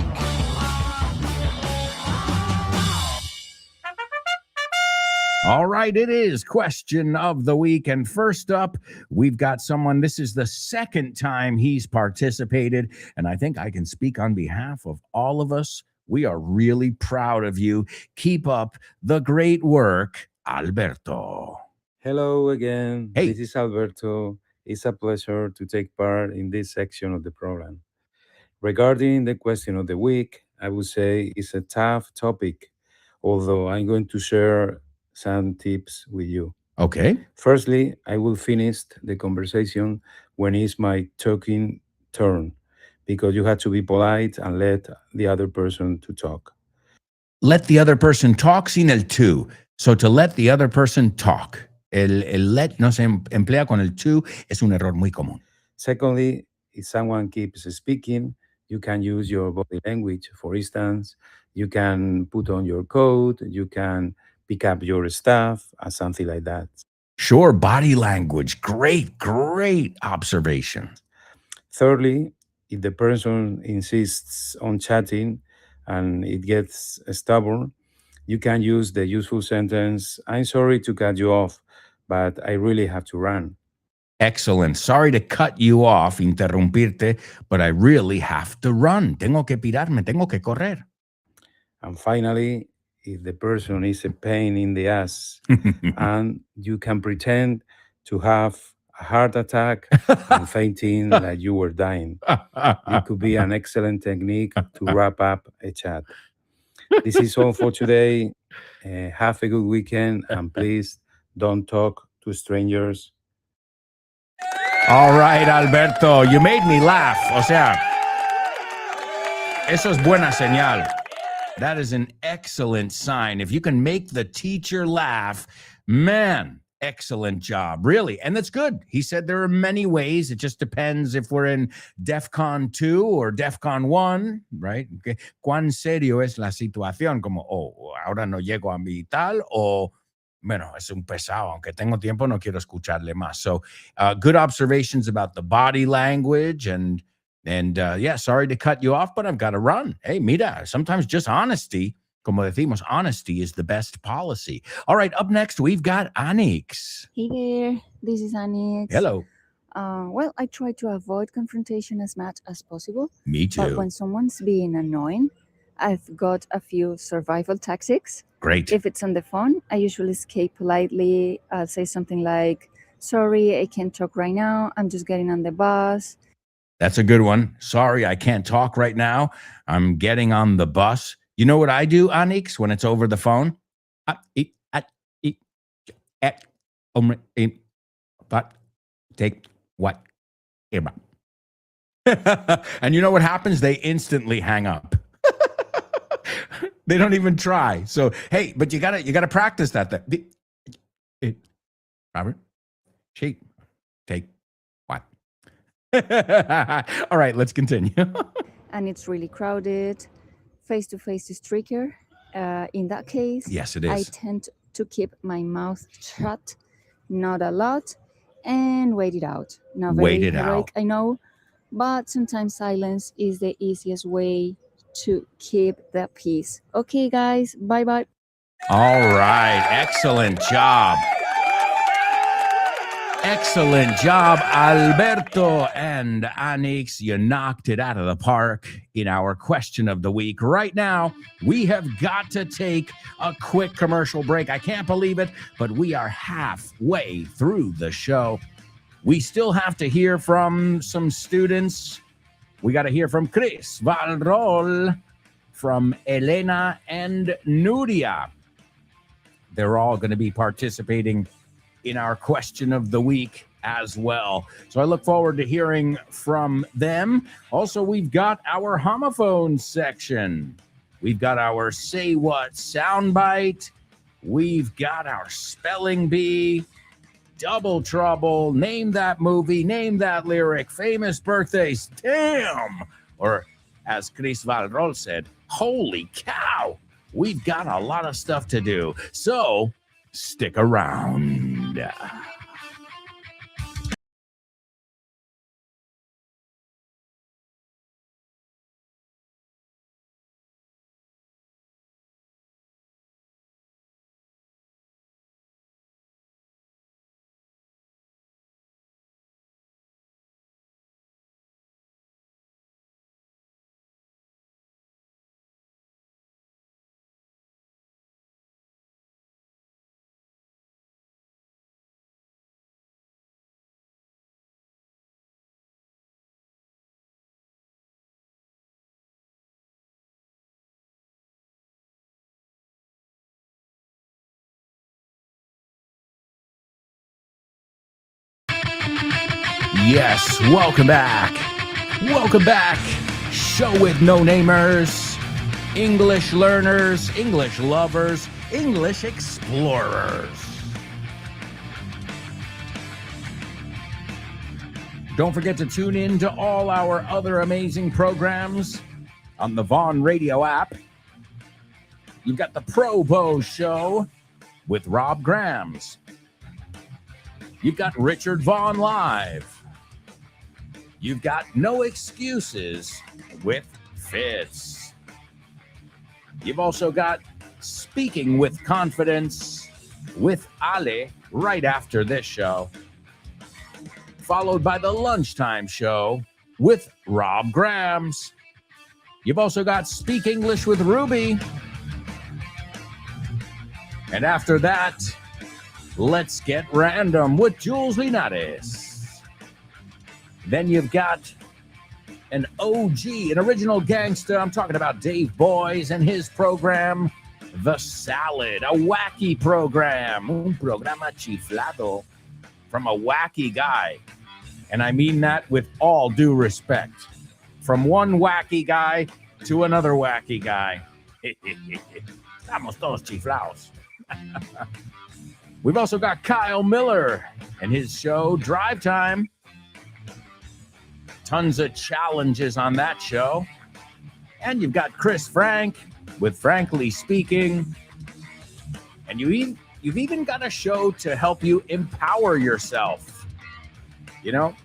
All right, it is question of the week. And first up, we've got someone, this is the second time he's participated. And I think I can speak on behalf of all of us. We are really proud of you. Keep up the great work, Alberto. Hello again. Hey. This is Alberto. It's a pleasure to take part in this section of the program. Regarding the question of the week, I would say it's a tough topic, although I'm going to share some tips with you. Okay. Firstly, I will finish the conversation when it's my talking turn, because you have to be polite and let the other person to talk. Let the other person talk sin el to. So to let the other person talk. El let no se emplea con el to, es un error muy común. Secondly, if someone keeps speaking, you can use your body language. For instance, you can put on your coat, you can pick up your stuff, and something like that. Sure, body language. Great observation. Thirdly, if the person insists on chatting and it gets stubborn, you can use the useful sentence, I'm sorry to cut you off, but I really have to run. Excellent. Sorry to cut you off, interrumpirte, but I really have to run. Tengo que pirarme, tengo que correr. And finally, if the person is a pain in the ass and you can pretend to have a heart attack and fainting that you were dying, it could be an excellent technique to wrap up a chat. This is all for today. Have a good weekend, and please don't talk to strangers. All right, Alberto, you made me laugh. O sea, eso es buena señal. That is an excellent sign. If you can make the teacher laugh, man, excellent job, really. And that's good. He said there are many ways. It just depends if we're in DEFCON 2 or DEFCON 1, right? Okay. ¿Cuán serio es la situación? Como, ahora no llego a mi tal, o bueno, es un pesado, aunque tengo tiempo, no quiero escucharle más. So, good observations about the body language and yeah, sorry to cut you off, but I've got to run. Hey, mira, sometimes just honesty, como decimos, honesty is the best policy. All right, up next, we've got Anix. Hey there, this is Anix. Hello. Well, I try to avoid confrontation as much as possible. Me too. But when someone's being annoying, I've got a few survival tactics. Great. If it's on the phone, I usually escape politely. I'll say something like, sorry, I can't talk right now. I'm just getting on the bus. That's a good one. Sorry, I can't talk right now. I'm getting on the bus. You know what I do, Anix, when it's over the phone? at but take what? And you know what happens? They instantly hang up. They don't even try. So hey, but you gotta practice that. Robert, sheep, take what? All right, let's continue. and it's really crowded. Face to face is trickier. In that case, Yes, it I is. tend to keep my mouth shut, not a lot, and wait it out. Not Wait very it heroic, out. I know, but sometimes silence is the easiest way to keep the peace. Okay, guys, bye bye. All right, excellent job. Excellent job, Alberto and Anix. You knocked it out of the park in our question of the week. Right now, we have got to take a quick commercial break. I can't believe it, but we are halfway through the show. We still have to hear from some students. We got to hear from Chris Valrol, from Elena and Nuria. They're all going to be participating in our question of the week as well. So I look forward to hearing from them. Also, we've got our homophone section. We've got our Say What soundbite. We've got our spelling bee, double trouble, name that movie, name that lyric, famous birthdays, damn! Or as Chris Valrol said, holy cow! We've got a lot of stuff to do. So stick around. Yes, welcome back. Welcome back. Show with no-namers, English learners, English lovers, English explorers. Don't forget to tune in to all our other amazing programs on the Vaughn Radio app. You've got the Pro Bow Show with Rob Grams. You've got Richard Vaughn Live. You've got No Excuses with Fitz. You've also got Speaking with Confidence with Ale right after this show, followed by the Lunchtime Show with Rob Grams. You've also got Speak English with Ruby. And after that, Let's Get Random with Jules Linares. Then you've got an OG, an original gangster. I'm talking about Dave Boys and his program, The Salad, a wacky program. Un programa chiflado from a wacky guy. And I mean that with all due respect. From one wacky guy to another wacky guy. Estamos todos chiflados. We've also got Kyle Miller and his show, Drive Time. Tons of challenges on that show. And you've got Chris Frank with Frankly Speaking. And you've even got a show to help you empower yourself. You know,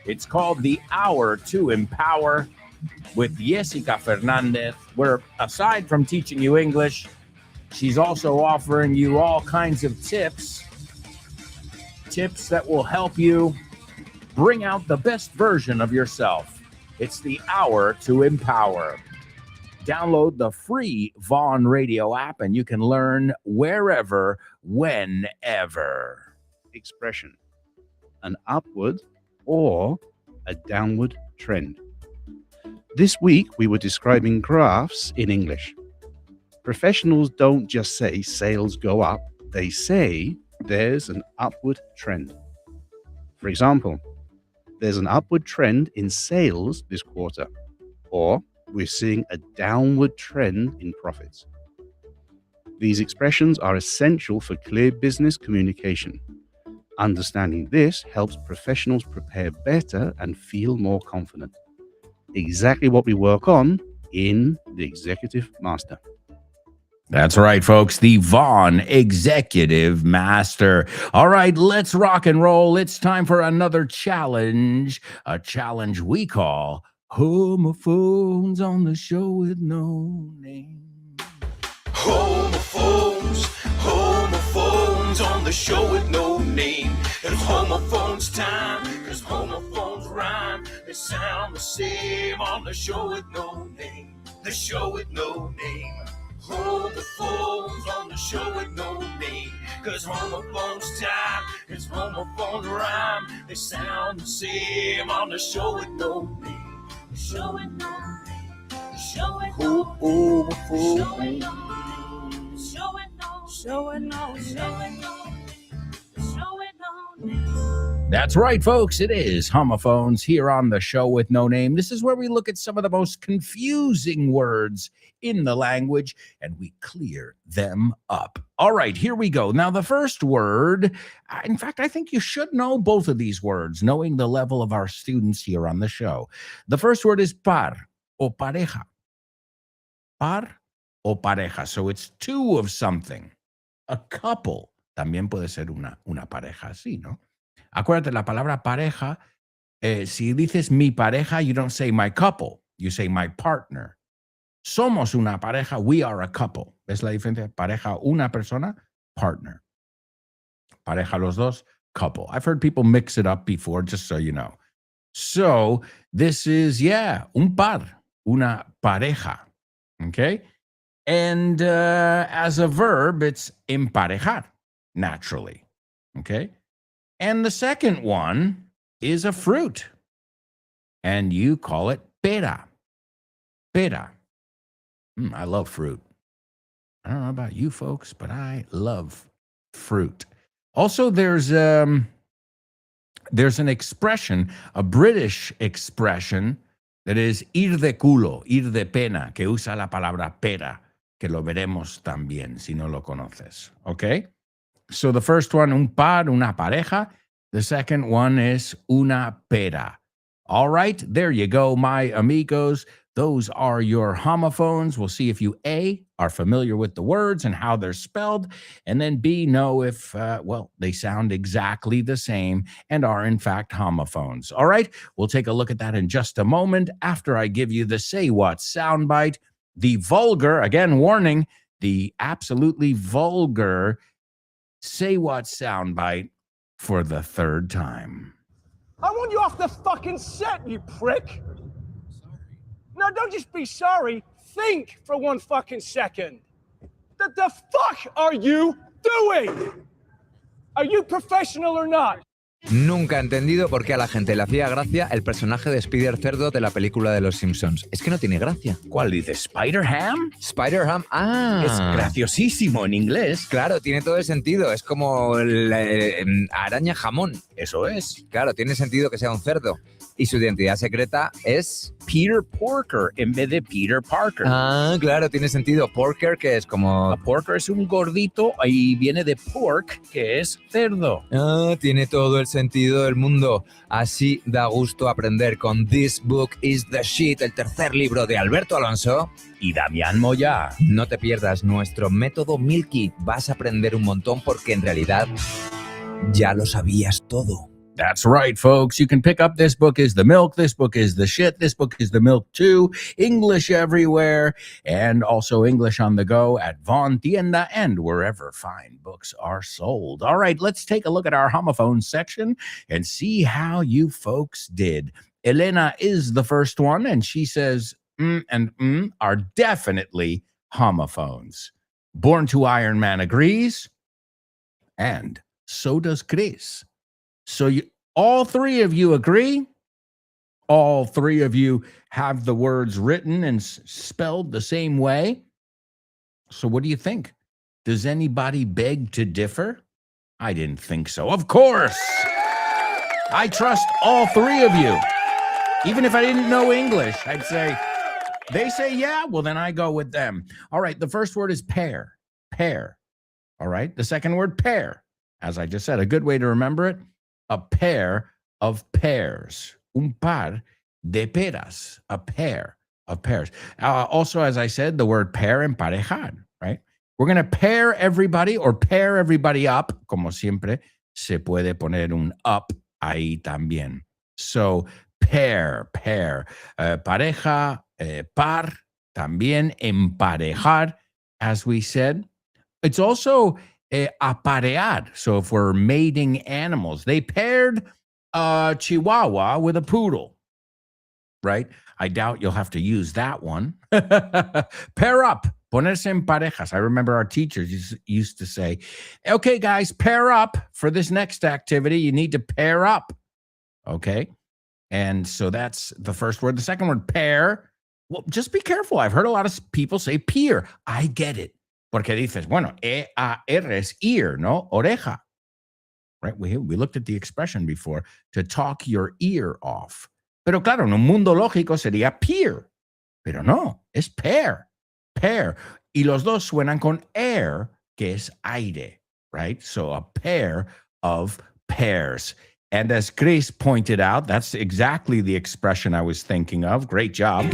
it's called The Hour to Empower with Jessica Fernandez, where aside from teaching you English, she's also offering you all kinds of tips that will help you bring out the best version of yourself. It's The Hour to Empower. Download the free Vaughn Radio app and you can learn wherever, whenever. Expression: an upward or a downward trend. This week, we were describing graphs in English. Professionals don't just say sales go up, they say there's an upward trend. For example, there's an upward trend in sales this quarter, or we're seeing a downward trend in profits. These expressions are essential for clear business communication. Understanding this helps professionals prepare better and feel more confident. Exactly what we work on in the Executive Master. That's right, folks. The Vaughn Executive Master. All right, let's rock and roll. It's time for another challenge, a challenge we call Homophones on the Show with No Name. Homophones on the show with no name. It's homophones time, cause homophones rhyme. They sound the same on the show with no name. The show with no name. Homophones on the show with no name. Cause homophones time, cause homophones rhyme. They sound the same on the show with no name. The show with no name. The show with no name. The show with no name. That's right, folks. It is Homophones here on the Show with No Name. This is where we look at some of the most confusing words in the language and we clear them up. All right, here we go. Now, the first word, in fact, I think you should know both of these words, knowing the level of our students here on the show. The first word is par o pareja. Par o pareja. So it's two of something. A couple. También puede ser una pareja así, ¿no? Acuérdate, la palabra pareja, si dices mi pareja, you don't say my couple. You say my partner. Somos una pareja. We are a couple. ¿Ves la diferencia? Pareja, una persona, partner. Pareja, los dos, couple. I've heard people mix it up before, just so you know. So this is, un par, una pareja. Okay? And as a verb, it's emparejar, naturally. Okay? And the second one is a fruit. And you call it pera. Pera. I love fruit. I don't know about you folks, but I love fruit. Also, there's an expression, a British expression, that is ir de culo, ir de pena, que usa la palabra pera, que lo veremos también si no lo conoces. Okay? So the first one, un par, una pareja. The second one is una pera. All right, there you go, my amigos. Those are your homophones. We'll see if you, A, are familiar with the words and how they're spelled, and then B, know if, they sound exactly the same and are, in fact, homophones. All right, we'll take a look at that in just a moment after I give you the Say What soundbite, the vulgar, again, warning, the absolutely vulgar Say What soundbite for the third time. I want you off the fucking set, you prick. No, don't just be sorry. Think for one fucking second. The fuck are you doing? Are you professional or not? Nunca he entendido por qué a la gente le hacía gracia el personaje de Spider Cerdo de la película de Los Simpsons. Es que no tiene gracia. ¿Cuál dice? ¿Spider-Ham? Spider-Ham, Es graciosísimo en inglés. Claro, tiene todo el sentido. Es como la araña jamón. Eso es. Claro, tiene sentido que sea un cerdo. Y su identidad secreta es Peter Porker en vez de Peter Parker. Ah, claro, tiene sentido. Porker, que es como... A porker es un gordito y viene de pork, que es cerdo. Ah, tiene todo el sentido del mundo. Así da gusto aprender con This Book is the Shit, el tercer libro de Alberto Alonso y Damián Moya. No te pierdas nuestro método Milky. Vas a aprender un montón porque en realidad ya lo sabías todo. That's right, folks. You can pick up This Book is the Milk, This Book is the Shit, This Book is the Milk too, English everywhere, and also English on the go at Von Tienda and wherever fine books are sold. All right, let's take a look at our homophone section and see how you folks did. Elena is the first one, and she says and are definitely homophones. Born to Iron Man agrees, and so does Chris. So all three of you agree? All three of you have the words written and spelled the same way? So what do you think? Does anybody beg to differ? I didn't think so. Of course. I trust all three of you. Even if I didn't know English, I'd say, they say yeah, well, then I go with them. All right, the first word is pair. Pair. All right, the second word, pair. As I just said, a good way to remember it, a pair of pears. Un par de peras. A pair of pears. Also, as I said, the word pair, emparejar, right? We're going to pair everybody or pair everybody up. Como siempre, se puede poner un up ahí también. So, pair. Pareja, par, también emparejar, as we said. It's also aparear. So if we're mating animals, they paired a Chihuahua with a poodle, right? I doubt you'll have to use that one. Pair up. Ponerse en parejas. I remember our teachers used to say, okay, guys, pair up for this next activity. You need to pair up. Okay. And so that's the first word. The second word, pair. Well, just be careful. I've heard a lot of people say peer. I get it. Porque dices, bueno, E-A-R es ear, no? Oreja. Right? We looked at the expression before, to talk your ear off. Pero claro, en un mundo lógico sería peer. Pero no, es pair. Pair. Y los dos suenan con air, que es aire. Right? So a pair of pairs. And as Chris pointed out, that's exactly the expression I was thinking of. Great job.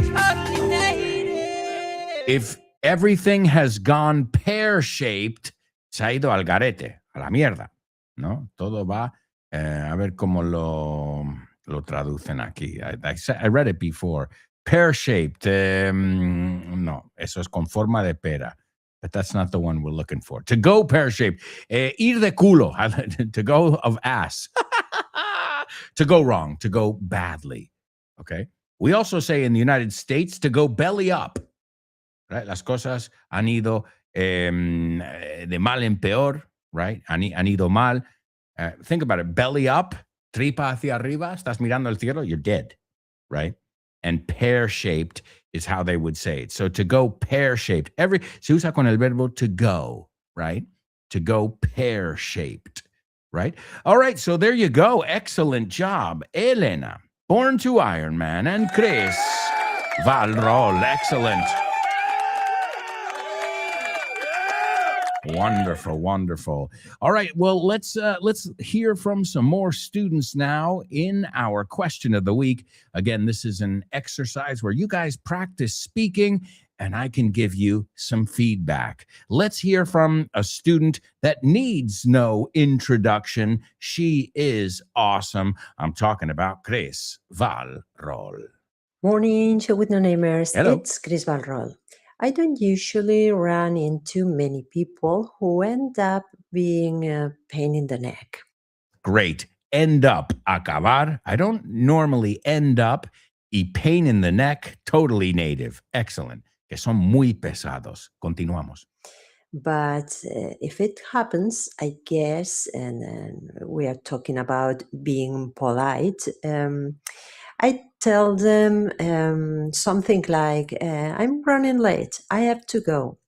If everything has gone pear-shaped, se ha ido al garete, a la mierda, ¿no? Todo va, a ver cómo lo traducen aquí. I read it before. Pear-shaped, no, eso es con forma de pera. But that's not the one we're looking for. To go pear-shaped, ir de culo, to go of ass. To go wrong, to go badly, okay? We also say in the United States to go belly up. Right? Las cosas han ido de mal en peor, right? Han ido mal. Think about it. Belly up, tripa hacia arriba, estás mirando el cielo, you're dead, right? And pear-shaped is how they would say it. So to go pear-shaped. Se usa con el verbo to go, right? To go pear-shaped, right? All right, so there you go. Excellent job. Elena, Born to Iron Man, and Chris Valrol. Excellent. Wonderful. All right, well, let's hear from some more students now in our question of the week. Again, this is an exercise where you guys practice speaking and I can give you some feedback. Let's hear from a student that needs no introduction. She is awesome. I'm talking about Chris Valrol. Morning, show with no namers. Hello. It's Chris Valrol. I don't usually run into many people who end up being a pain in the neck. Great. End up, acabar. I don't normally end up. Y pain in the neck, totally native. Excellent. Que son muy pesados. Continuamos. But if it happens, I guess, and we are talking about being polite, I tell them something like, I'm running late. I have to go.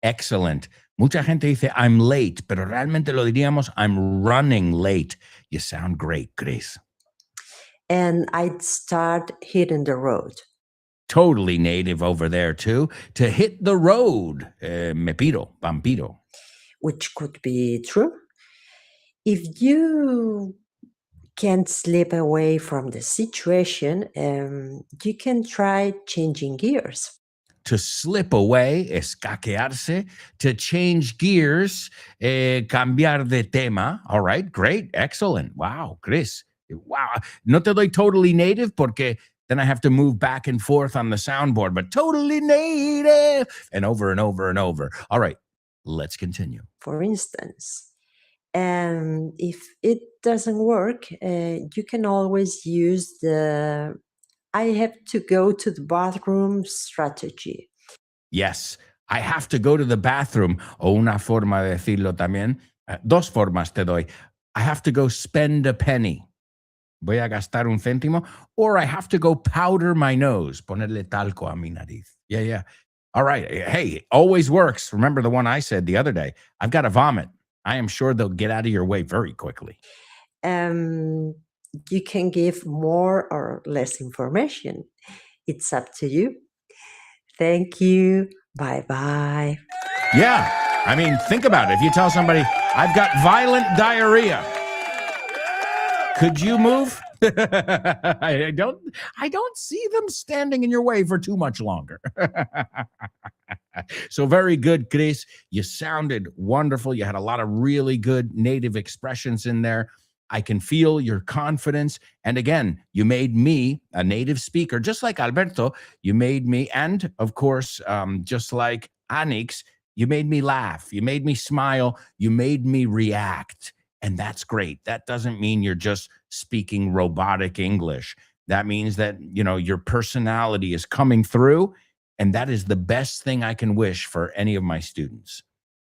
Excellent. Mucha gente dice, I'm late, pero realmente lo diríamos, I'm running late. You sound great, Chris. And I'd start hitting the road. Totally native over there, too. To hit the road. Me piro, vampiro. Which could be true. If you can't slip away from the situation, you can try changing gears. To slip away, escaquearse. To change gears, cambiar de tema. All right, great, excellent. Wow, Chris. Wow. No te doy totally native porque then I have to move back and forth on the soundboard, but totally native. And over and over and over. All right, let's continue. For instance, and if it doesn't work, you can always use the I have to go to the bathroom strategy. Yes, I have to go to the bathroom. O una forma de decirlo también. Dos formas te doy. I have to go spend a penny. Voy a gastar un céntimo. Or I have to go powder my nose. Ponerle talco a mi nariz. Yeah. All right. Hey, always works. Remember the one I said the other day. I've got to vomit. I am sure they'll get out of your way very quickly. You can give more or less information. It's up to you. Thank you. Bye-bye. Yeah. I mean, think about it. If you tell somebody, I've got violent diarrhea, could you move? I don't see them standing in your way for too much longer. So very good, Chris. You sounded wonderful. You had a lot of really good native expressions in there. I can feel your confidence. And again, you made me a native speaker, just like Alberto. You made me, and of course, just like Anix, you made me laugh. You made me smile. You made me react. And that's great. That doesn't mean you're just speaking robotic English. That means that, your personality is coming through. And that is the best thing I can wish for any of my students,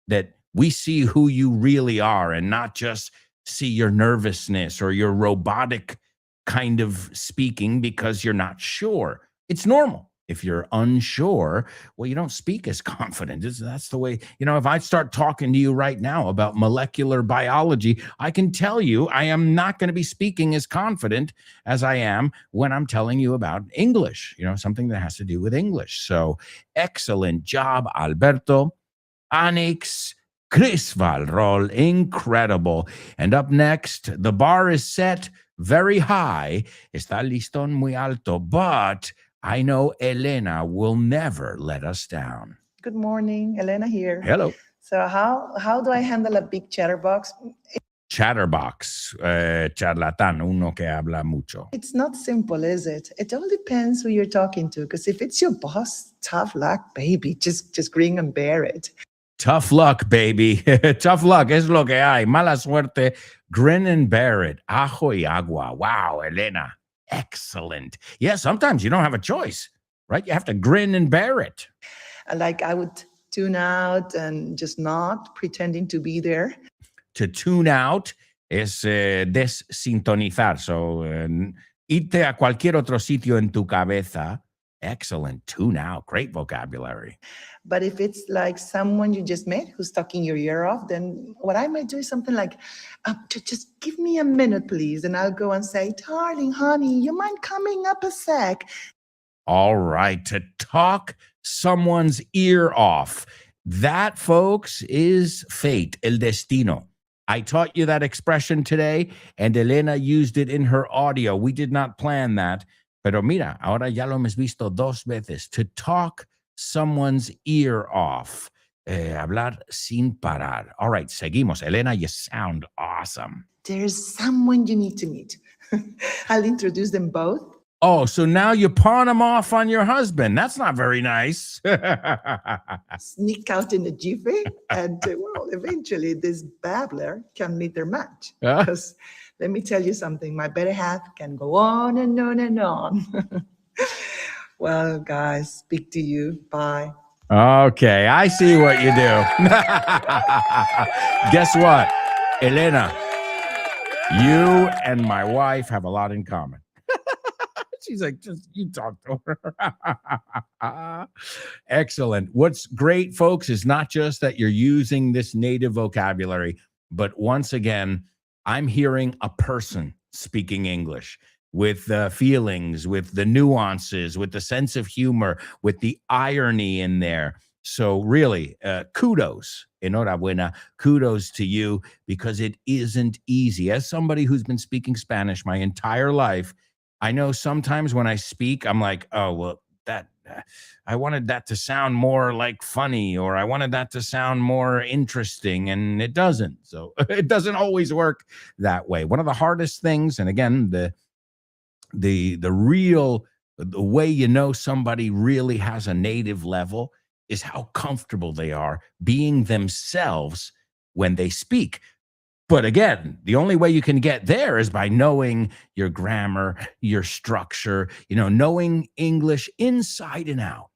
that we see who you really are and not just see your nervousness or your robotic kind of speaking because you're not sure. It's normal. If you're unsure, well, you don't speak as confident. That's the way, if I start talking to you right now about molecular biology, I can tell you I am not going to be speaking as confident as I am when I'm telling you about English, something that has to do with English. So excellent job, Alberto. Anix, Chris Valrol, incredible. And up next, the bar is set very high. Está el listón muy alto, but I know Elena will never let us down. Good morning, Elena here. Hello. So how do I handle a big chatterbox? Chatterbox, charlatán, uno que habla mucho. It's not simple, is it? It all depends who you're talking to. Because if it's your boss, tough luck, baby. Just grin and bear it. Tough luck, baby. Tough luck es lo que hay. Mala suerte. Grin and bear it. Ajo y agua. Wow, Elena. Excellent. Yeah, sometimes you don't have a choice, right? You have to grin and bear it. Like I would tune out and just not pretending to be there. To tune out es desintonizar. So, irte a cualquier otro sitio en tu cabeza. Excellent. Tune out. Great vocabulary. But if it's like someone you just met who's talking your ear off, then what I might do is something like, just give me a minute, please. And I'll go and say, darling, honey, you mind coming up a sec? All right. To talk someone's ear off. That, folks, is fate, el destino. I taught you that expression today, and Elena used it in her audio. We did not plan that. Pero mira, ahora ya lo hemos visto dos veces. To talk someone's ear off. Hablar sin parar. All right, seguimos. Elena, you sound awesome. There's someone you need to meet. I'll introduce them both. Oh, so now you pawn them off on your husband. That's not very nice. Sneak out in a jiffy, and eventually this babbler can meet their match. Huh? Because let me tell you something, my better half can go on and on and on. Well, guys, speak to you. Bye. Okay, I see what you do. Guess what, Elena? You and my wife have a lot in common. She's like, just you talk to her. Excellent. What's great, folks, is not just that you're using this native vocabulary, but once again, I'm hearing a person speaking English with the feelings, with the nuances, with the sense of humor, with the irony in there. So really, kudos, enhorabuena, kudos to you, because it isn't easy. As somebody who's been speaking Spanish my entire life, I know sometimes when I speak, I'm like, oh, well, I wanted that to sound more like funny, or I wanted that to sound more interesting, and it doesn't. So it doesn't always work that way. One of the hardest things, and again, the way you know somebody really has a native level is how comfortable they are being themselves when they speak. But again, the only way you can get there is by knowing your grammar, your structure, knowing English inside and out,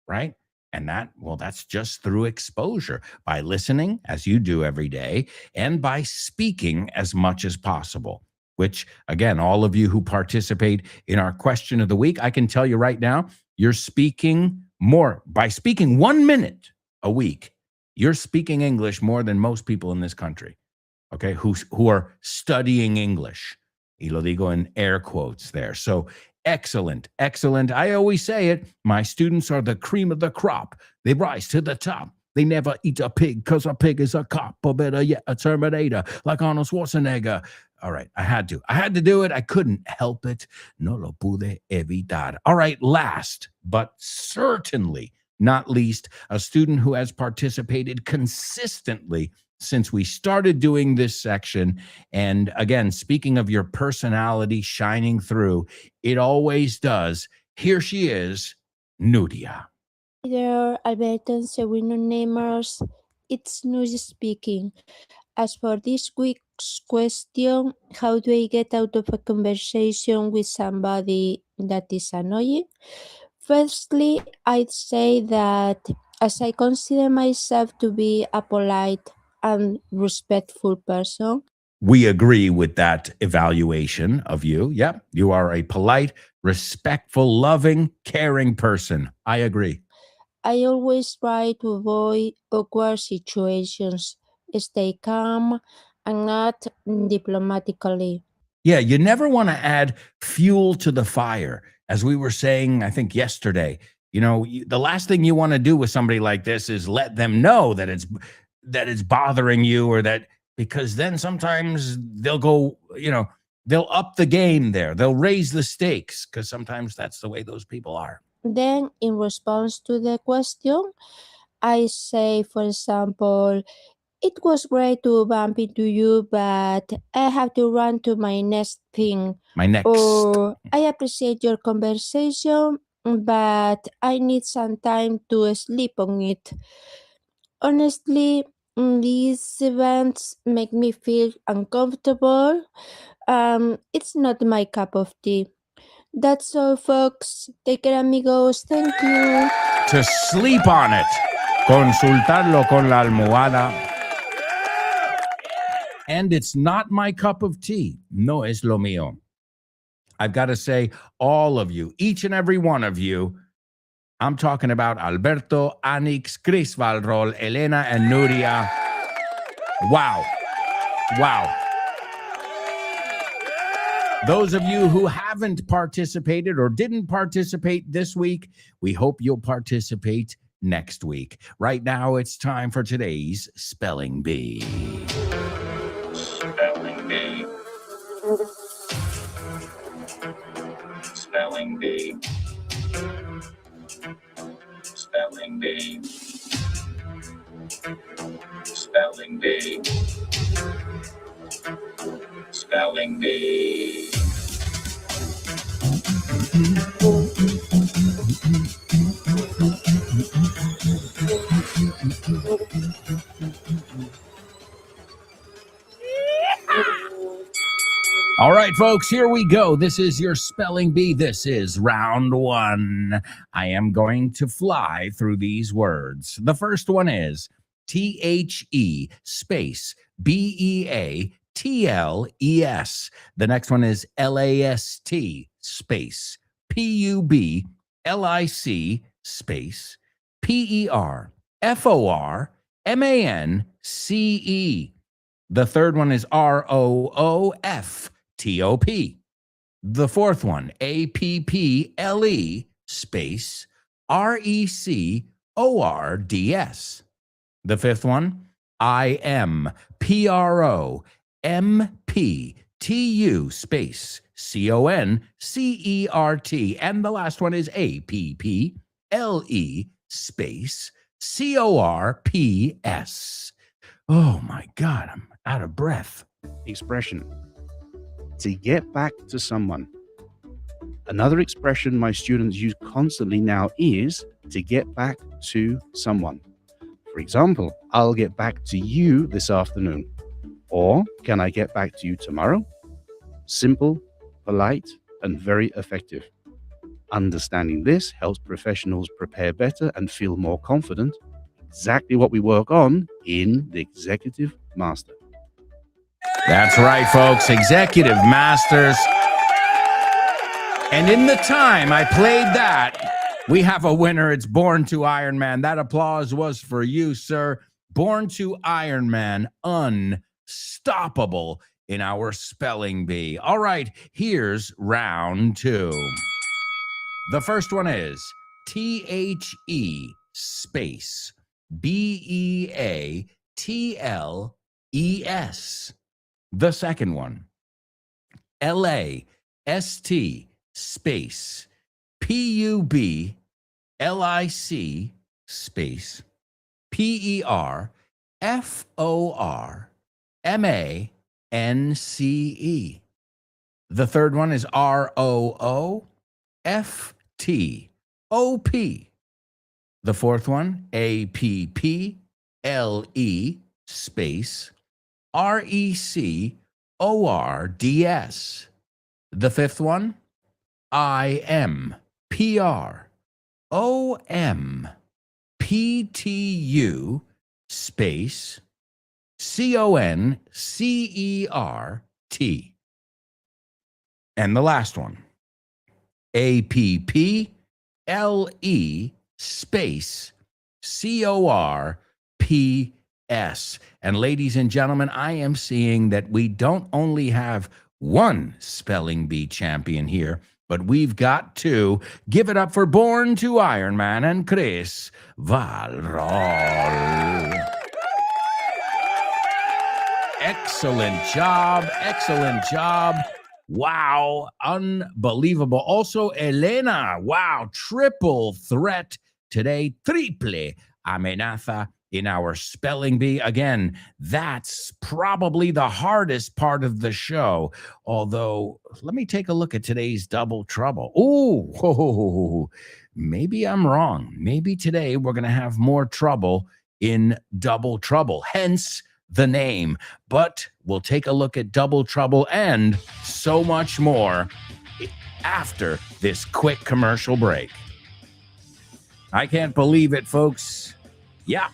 right? And that's just through exposure, by listening as you do every day, and by speaking as much as possible, which, again, all of you who participate in our question of the week, I can tell you right now, you're speaking more. By speaking 1 minute a week, You're speaking English more than most people in this country, okay, who are studying English. Y lo digo in air quotes there. So excellent, excellent. I always say it. My students are the cream of the crop. They rise to the top. They never eat a pig because a pig is a cop, or better yet, a Terminator, like Arnold Schwarzenegger. All right, I had to do it. I couldn't help it. No lo pude evitar. All right, last, but certainly not least, a student who has participated consistently since we started doing this section. And again, speaking of your personality shining through, it always does. Here she is, Nuria. There, Alberto and Sereno namers, it's Nuria speaking. As for this week's question, how do I get out of a conversation with somebody that is annoying? Firstly, I'd say that as I consider myself to be a polite and respectful person, We agree with that evaluation of you. Yep, you are a polite, respectful, loving, caring person. I agree. I always try to avoid awkward situations, stay calm, and act diplomatically. Yeah, you never want to add fuel to the fire. As we were saying, I think yesterday, the last thing you want to do with somebody like this is let them know that it's bothering you, or that, because then sometimes they'll go, they'll up the game there. They'll raise the stakes, because sometimes that's the way those people are. Then, in response to the question, I say, for example, it was great to bump into you, but I have to run to my next thing. My next. Or I appreciate your conversation, but I need some time to sleep on it. Honestly, these events make me feel uncomfortable. It's not my cup of tea. That's all, folks. Take care, amigos. Thank you. To sleep on it. Consultarlo con la almohada. And it's not my cup of tea. No es lo mío. I've got to say, all of you, each and every one of you, I'm talking about Alberto, Anix, Chris Valrol, Elena, and Nuria. Wow. Wow. Those of you who haven't participated or didn't participate this week, we hope you'll participate next week. Right now, it's time for today's Spelling Bee. Spelling Bee. Spelling Bee. Spelling Bee. Spelling Bee. Spelling Bee. All right, folks, here we go. This is your Spelling Bee. This is round one. I am going to fly through these words. The first one is THE space BEATLES. The next one is LAST space PUBLIC space PERFORMANCE. The third one is ROOFTOP. The fourth one, APPLE space RECORDS. The fifth one, IMPROMPTU space CONCERT. And the last one is APPLE space CORPS. Oh my God, I'm out of breath. Expression: to get back to someone. Another expression my students use constantly now is to get back to someone. For example, I'll get back to you this afternoon. Or, can I get back to you tomorrow? Simple, polite, and very effective. Understanding this helps professionals prepare better and feel more confident. Exactly what we work on in the Executive Master. That's right, folks. Executive Masters. And in the time I played that, we have a winner. It's Born to Iron Man. That applause was for you, sir. Born to Iron Man, unstoppable in our spelling bee. All right, here's round 2. The first one is THE space BEATLES. The second one, LAST space PUBLIC space PERFORMANCE. The third one is ROOFTOP. The fourth one, APPLE space RECORDS. The fifth one, IMPROMPTU space CONCERT. And the last one, APPLE space CORPS. And ladies and gentlemen, I am seeing that we don't only have one spelling bee champion here, but we've got 2. Give it up for Born to Iron Man and Chris Valrol. Excellent job. Excellent job. Wow. Unbelievable. Also, Elena. Wow. Triple threat today. Triple amenaza in our spelling bee. Again, that's probably the hardest part of the show. Although, let me take a look at today's double trouble. Ooh, maybe I'm wrong. Maybe today we're going to have more trouble in double trouble. Hence the name. But we'll take a look at double trouble and so much more after this quick commercial break. I can't believe it, folks. Yeah,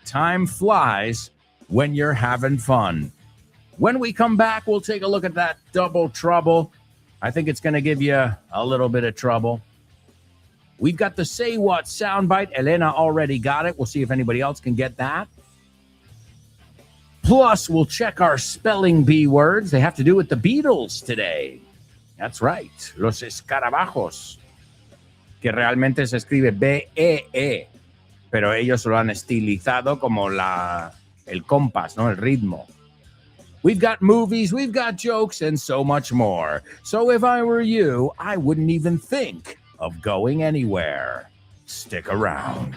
time flies when you're having fun. When we come back, we'll take a look at that double trouble. I think it's going to give you a little bit of trouble. We've got the Say What soundbite. Elena already got it. We'll see if anybody else can get that. Plus, we'll check our spelling bee words. They have to do with the Beatles today. That's right. Los escarabajos. Que realmente se escribe B-E-E. Pero ellos lo han estilizado como el compás, ¿no? El ritmo. We've got movies, we've got jokes, and so much more. So if I were you, I wouldn't even think of going anywhere. Stick around.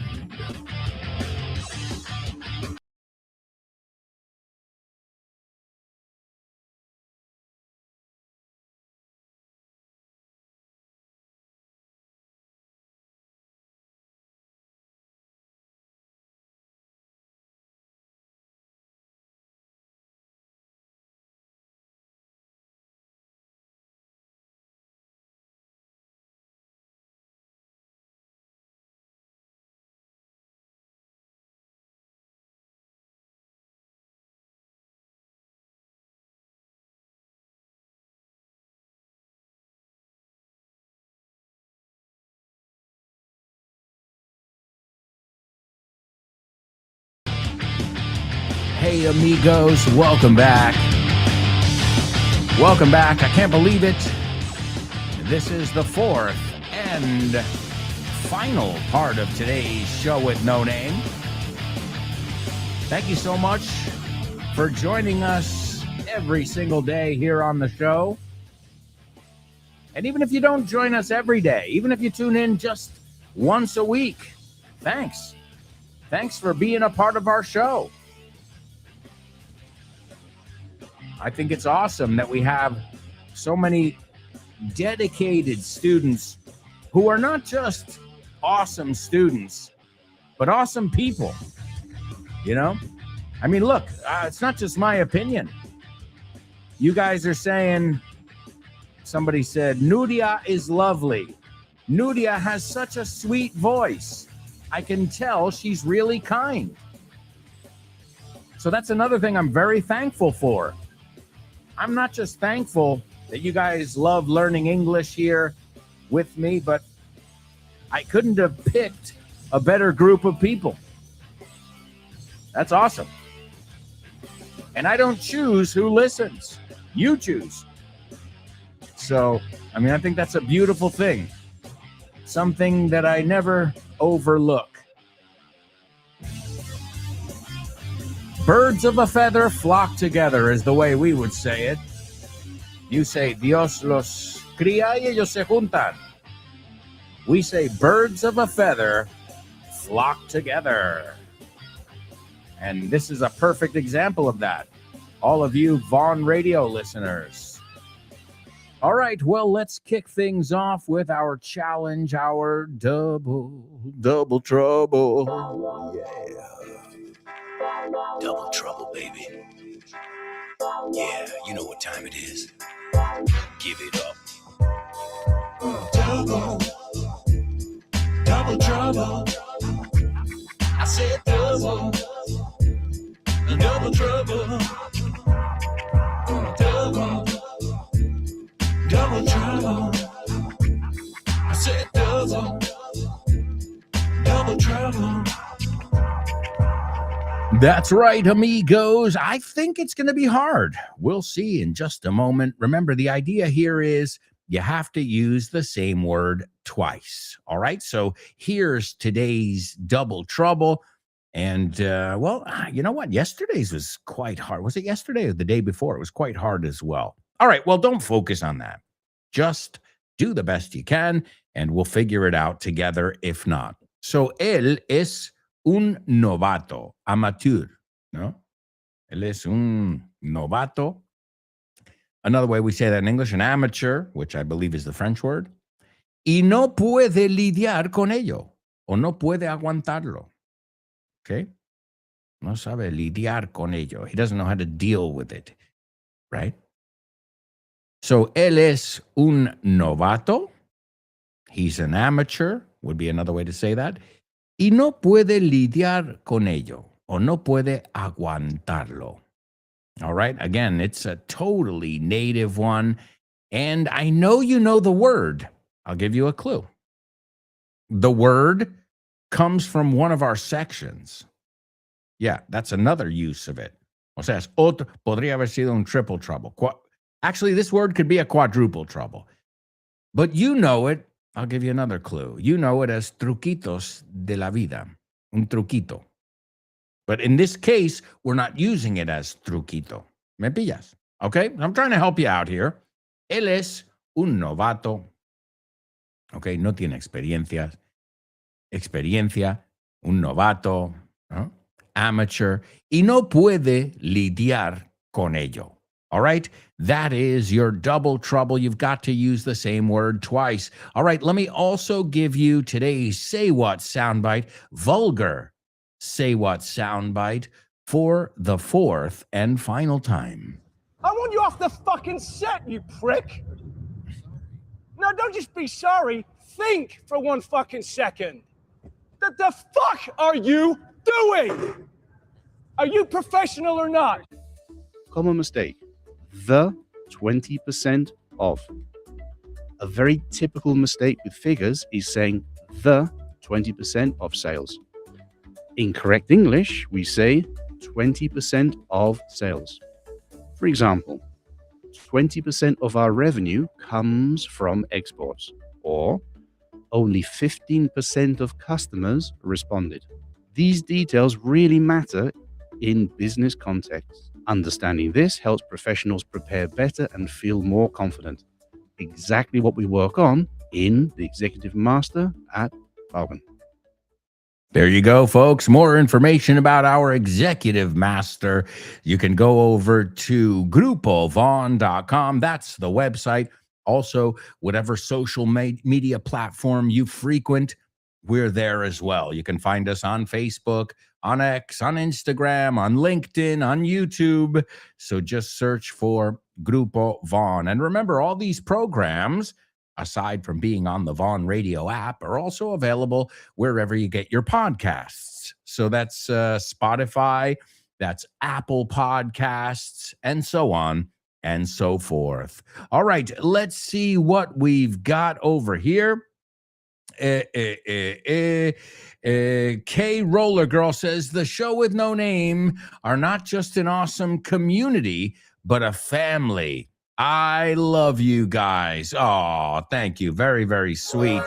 Hey, amigos, welcome back. Welcome back. I can't believe it. This is the fourth and final part of today's show with No Name. Thank you so much for joining us every single day here on the show. And even if you don't join us every day, even if you tune in just once a week, thanks. Thanks for being a part of our show. I think it's awesome that we have so many dedicated students who are not just awesome students, but awesome people. You know? I mean, look, it's not just my opinion. You guys are saying, somebody said, Nuria is lovely. Nuria has such a sweet voice. I can tell she's really kind. So that's another thing I'm very thankful for. I'm not just thankful that you guys love learning English here with me, but I couldn't have picked a better group of people. That's awesome. And I don't choose who listens. You choose. So, I mean, I think that's a beautiful thing. Something that I never overlook. Birds of a feather flock together is the way we would say it. You say, Dios los cría y ellos se juntan. We say, birds of a feather flock together. And this is a perfect example of that. All of you Vaughn Radio listeners. All right, well, let's kick things off with our challenge, our double trouble. Yeah. Double trouble, baby. Yeah, you know what time it is. Give it up. Double trouble. I said double trouble. Double trouble. I said double trouble. That's right, amigos. I think it's going to be hard. We'll see in just a moment. Remember, the idea here is you have to use the same word twice. All right. So here's today's double trouble. And, well, you know what? Yesterday's was quite hard. Was it yesterday or the day before? It was quite hard as well. All right. Well, don't focus on that. Just do the best you can, and we'll figure it out together if not. So, él es un novato, amateur, ¿no? Él es un novato. Another way we say that in English, an amateur, which I believe is the French word. Y no puede lidiar con ello, o no puede aguantarlo. Okay? No sabe lidiar con ello. He doesn't know how to deal with it, right? So, él es un novato. He's an amateur, would be another way to say that. Y no puede lidiar con ello, o no puede aguantarlo. All right? Again, it's a totally native one. And I know you know the word. I'll give you a clue. The word comes from one of our sections. Yeah, that's another use of it. O sea, es otro, podría haber sido un triple trouble. Actually, this word could be a quadruple trouble. But you know it. I'll give you another clue. You know it as truquitos de la vida. Un truquito. But in this case, we're not using it as truquito. ¿Me pillas? Okay? I'm trying to help you out here. Él es un novato. Okay? No tiene experiencia, un novato, ¿no? Amateur. Y no puede lidiar con ello. All right? That is your double trouble. You've got to use the same word twice. All right, let me also give you today's Say What soundbite, vulgar Say What soundbite for the fourth and final time. I want you off the fucking set, you prick. No, don't just be sorry. Think for one fucking second. The fuck are you doing? Are you professional or not? Common mistake. The 20% of. A very typical mistake with figures is saying the 20% of sales. In correct English, we say 20% of sales. For example, 20% of our revenue comes from exports, or only 15% of customers responded. These details really matter in business context. Understanding this helps professionals prepare better and feel more confident. Exactly what we work on in the Executive Master at Vaughan. There you go, folks. More information about our Executive Master. You can go over to grupovon.com. That's the website. Also, whatever social media platform you frequent, we're there as well. You can find us on Facebook, on X, on Instagram, on LinkedIn, on YouTube. So just search for Grupo Vaughn. And remember, all these programs, aside from being on the Vaughn Radio app, are also available wherever you get your podcasts. So that's Spotify, that's Apple Podcasts, and so on and so forth. All right, let's see what we've got over here. K Roller Girl says the show with no name are not just an awesome community, but a family. I love you guys. Oh, thank you. Very, very sweet.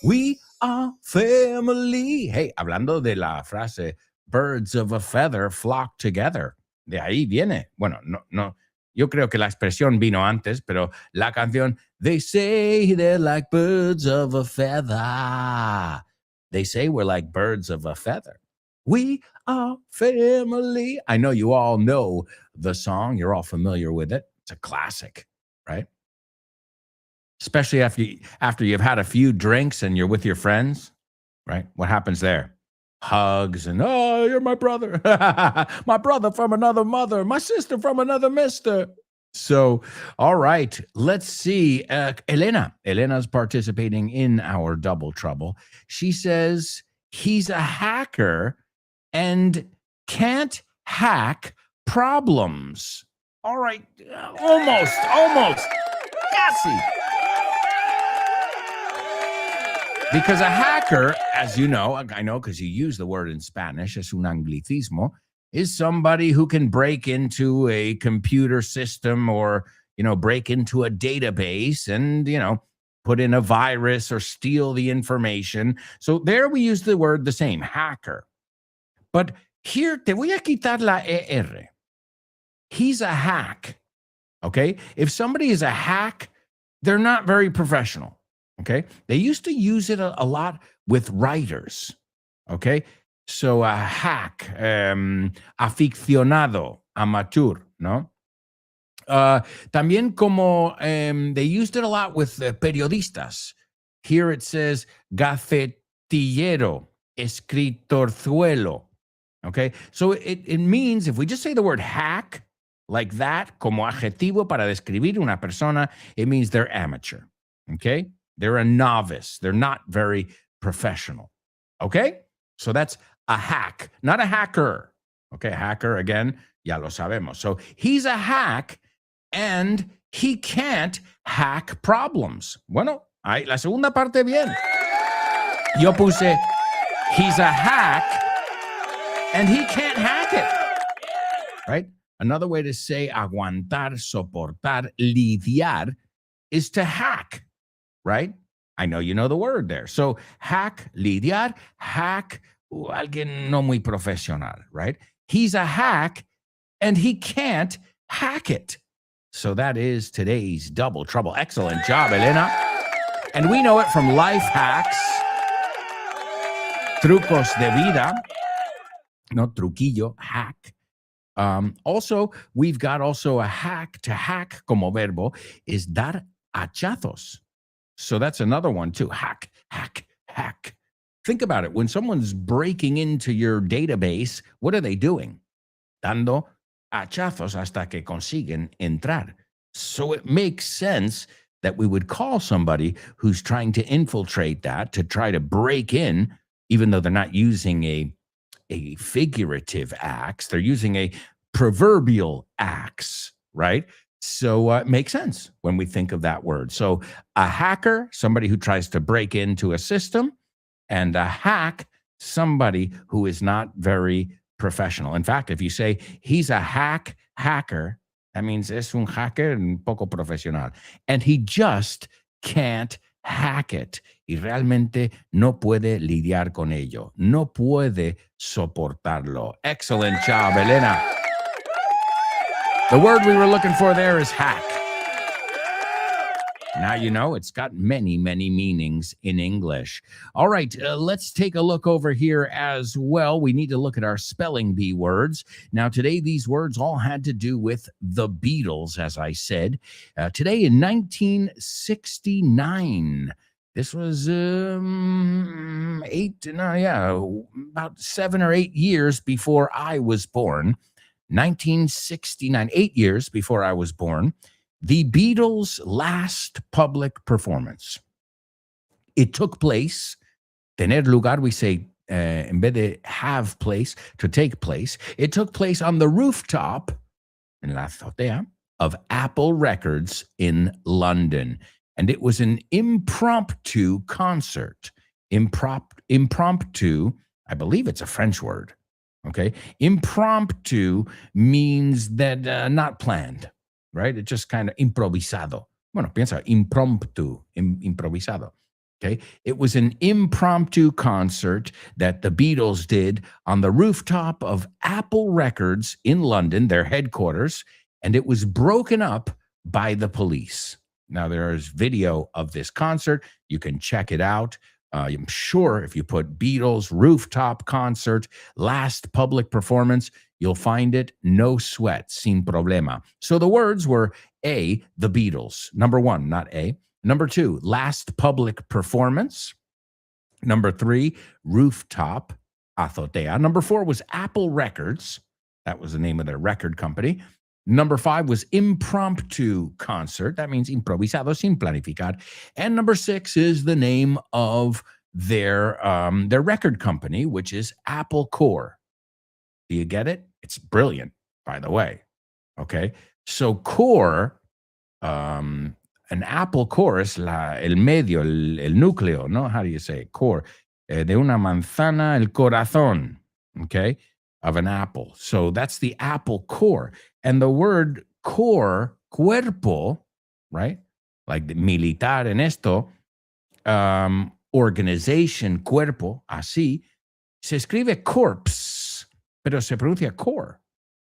We are family. Hey, hablando de la frase, birds of a feather flock together. De ahí viene. Bueno, no. Yo creo que la expresión vino antes, pero la canción, they say they're like birds of a feather. They say we're like birds of a feather. We are family. I know you all know the song. You're all familiar with it. It's a classic, right? Especially after you've had a few drinks and you're with your friends, right? What happens there? Hugs and, oh, you're my brother. My brother from another mother. My sister from another mister. So, all right, let's see. Elena's participating in our double trouble. She says he's a hacker and can't hack problems. All right, almost. Casi. Because a hacker, as you know, I know because you use the word in Spanish, es un anglicismo, is somebody who can break into a computer system or, break into a database and, put in a virus or steal the information. So there we use the word the same, hacker. But here, te voy a quitar la ER. He's a hack, okay? If somebody is a hack, they're not very professional. Okay, they used to use it a lot with writers. Okay, so a hack, aficionado, amateur, ¿no? También como they used it a lot with periodistas. Here it says gacetillero, escritorzuelo. Okay, so it means if we just say the word hack like that, como adjetivo para describir una persona, it means they're amateur. Okay. They're a novice. They're not very professional. Okay? So that's a hack, not a hacker. Okay, hacker, again, ya lo sabemos. So he's a hack and he can't hack problems. Bueno, la segunda parte bien. Yo puse, he's a hack and he can't hack it. Right? Another way to say aguantar, soportar, lidiar is to hack. Right? I know you know the word there. So hack, lidiar, hack, alguien no muy profesional, right? He's a hack and he can't hack it. So that is today's double trouble. Excellent job, Elena. And we know it from life hacks, trucos de vida, no truquillo, hack. Also, we've got also a hack. To hack como verbo is dar hachazos. So that's another one too. Hack, hack, hack. Think about it. When someone's breaking into your database, what are they doing? Dando hachazos hasta que consiguen entrar. So it makes sense that we would call somebody who's trying to infiltrate that, to try to break in, even though they're not using a figurative axe, they're using a proverbial axe, right? So it makes sense when we think of that word. So a hacker, somebody who tries to break into a system, and a hack, somebody who is not very professional. In fact, if you say he's a hacker, that means es un hacker un poco profesional. And he just can't hack it. Y realmente no puede lidiar con ello. No puede soportarlo. Excellent job, Elena. The word we were looking for there is hack. Now you know it's got many, many meanings in English. All right, let's take a look over here as well. We need to look at our spelling bee words. Now today, these words all had to do with the Beatles, as I said. Today in 1969, this was about 7 or 8 years before I was born. 1969, 8 years before I was born, the Beatles' last public performance. It took place, tener lugar, we say, en vez de have place, to take place. It took place on the rooftop, en la azotea, of Apple Records in London. and it was an impromptu concert. Impromptu, I believe it's a French word. Okay. Impromptu means that not planned, right? It just kind of improvisado. Bueno, piensa, impromptu, improvisado. Okay. It was an impromptu concert that the Beatles did on the rooftop of Apple Records in London, their headquarters, and it was broken up by the police. Now, there is video of this concert. You can check it out. I'm sure if you put Beatles rooftop concert, last public performance, you'll find it. No sweat, sin problema. So the words were A, the Beatles. Number one, not A. Number two, last public performance. Number three, rooftop, azotea. Number four was Apple Records. That was the name of their record company. Number five was impromptu concert. That means improvisado, sin planificar. And number six is the name of their record company, which is Apple Core. Do you get it? It's brilliant, by the way. Okay. So core, an apple core es el medio, el núcleo, ¿no? How do you say it? Core. De una manzana, el corazón, okay, of an apple. So that's the apple core. And the word core, cuerpo, right? Like the militar en esto, organization, cuerpo, así, se escribe corpse, pero se pronuncia core.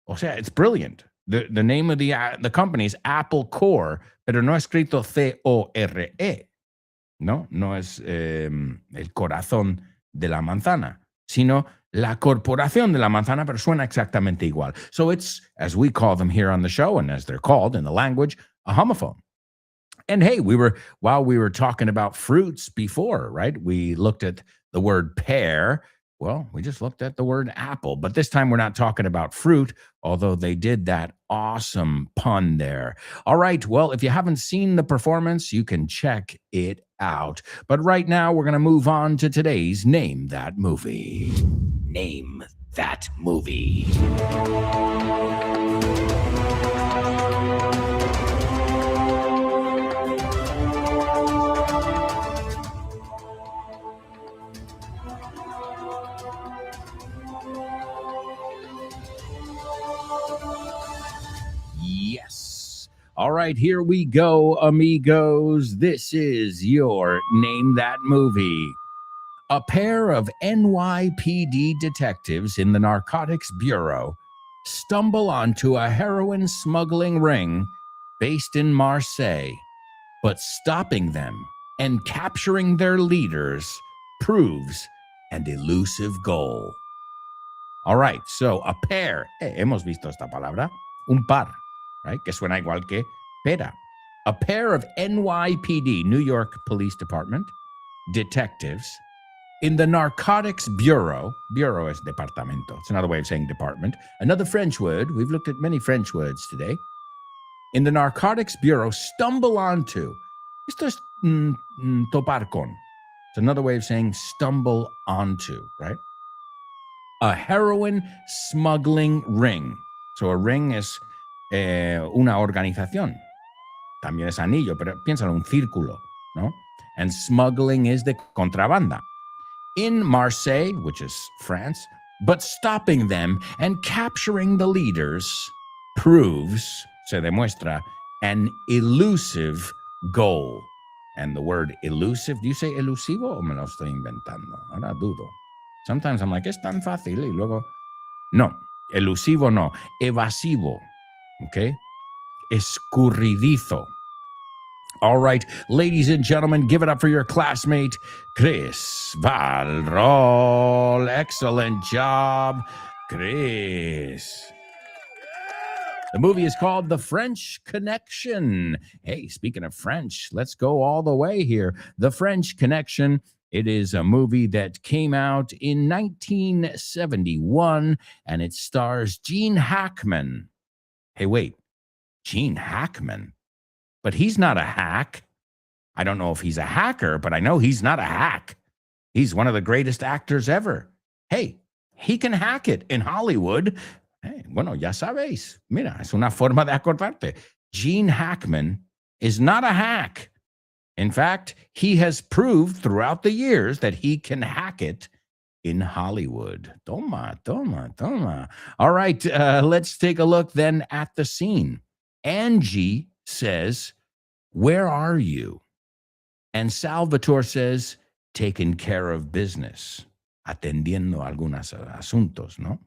O sea, it's brilliant. The name of the company is Apple Core, pero no escrito C-O-R-E. No es el corazón de la manzana, sino la corporación de la manzana, pero suena exactamente igual. So it's, as we call them here on the show, and as they're called in the language, a homophone. And hey, while we were talking about fruits before, right? We looked at the word pear. Well, we just looked at the word apple, but this time we're not talking about fruit, although they did that awesome pun there. All right, well, if you haven't seen the performance, you can check it out. But right now, we're going to move on to today's Name That Movie. Name That Movie. Yes. All right, here we go, amigos. This is your Name That Movie. A pair of NYPD detectives in the Narcotics Bureau stumble onto a heroin smuggling ring based in Marseille, but stopping them and capturing their leaders proves an elusive goal. All right, so a pair. Hemos visto esta palabra. Un par, right? Que suena igual que pera. A pair of NYPD, New York Police Department, detectives in the Narcotics Bureau. Bureau is departamento. It's another way of saying department. Another French word. We've looked at many French words today. In the Narcotics Bureau, stumble onto. Esto es topar con. It's another way of saying stumble onto, right? A heroin smuggling ring. So a ring es una organización. También es anillo, pero piénsalo, un círculo, ¿no? And smuggling is de contrabanda. In Marseille, which is France, but stopping them and capturing the leaders proves, se demuestra, an elusive goal. And the word elusive, do you say elusivo o me lo estoy inventando? Ahora dudo. Sometimes I'm like, es tan fácil, y luego, no, elusivo no, evasivo, okay? Escurridizo. All right, ladies and gentlemen, give it up for your classmate, Chris Valrol. Excellent job, Chris. The movie is called The French Connection. Hey, speaking of French, let's go all the way here. The French Connection. It is a movie that came out in 1971, and it stars Gene Hackman. Hey, wait, Gene Hackman? But he's not a hack. I don't know if he's a hacker, but I know he's not a hack. He's one of the greatest actors ever. Hey, he can hack it in Hollywood. Hey, bueno, ya sabéis. Mira, es una forma de acordarte. Gene Hackman is not a hack. In fact, he has proved throughout the years that he can hack it in Hollywood. Toma, toma, toma. All right, let's take a look then at the scene. Angie says, "Where are you?" And Salvatore says, "Taking care of business, atendiendo algunos asuntos, ¿no?"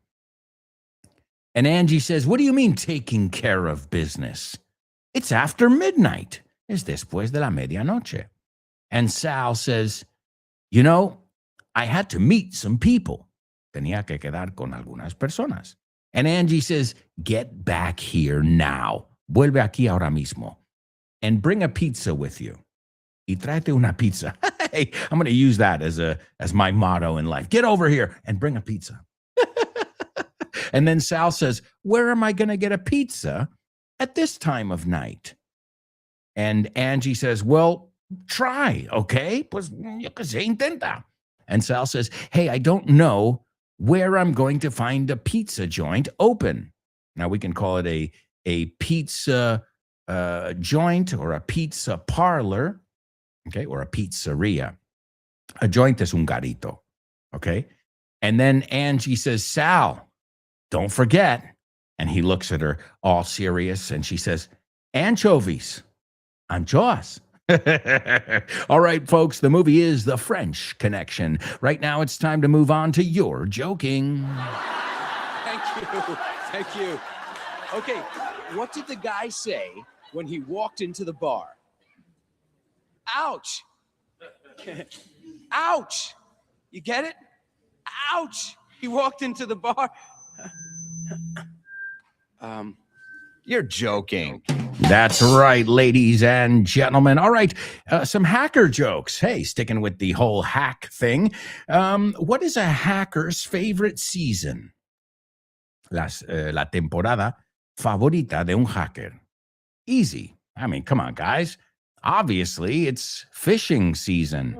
And Angie says, "What do you mean taking care of business? It's after midnight. Es después de la medianoche." And Sal says, "You know, I had to meet some people. Tenía que quedar con algunas personas." And Angie says, "Get back here now. Vuelve aquí ahora mismo. And bring a pizza with you. Y tráete una pizza." Hey, I'm going to use that as my motto in life. Get over here and bring a pizza. And then Sal says, "Where am I going to get a pizza at this time of night?" And Angie says, "Well, try, okay? Pues yo que sé, intenta." And Sal says, "Hey, I don't know where I'm going to find a pizza joint open." Now, we can call it a pizza joint or a pizza parlor, okay, or a pizzeria. A joint es un garito, okay? And then Angie says, "Sal, don't forget." And he looks at her all serious, and she says, "Anchovies, anchoas." All right, folks, the movie is The French Connection. Right now, it's time to move on to You're Joking. Thank you. Thank you. Okay, what did the guy say when he walked into the bar? Ouch. Ouch. You get it? Ouch. He walked into the bar. You're joking. That's right, ladies and gentlemen. All right, some hacker jokes. Hey, sticking with the whole hack thing. What is a hacker's favorite season? La temporada favorita de un hacker. Easy. I mean, come on, guys. Obviously, it's fishing season.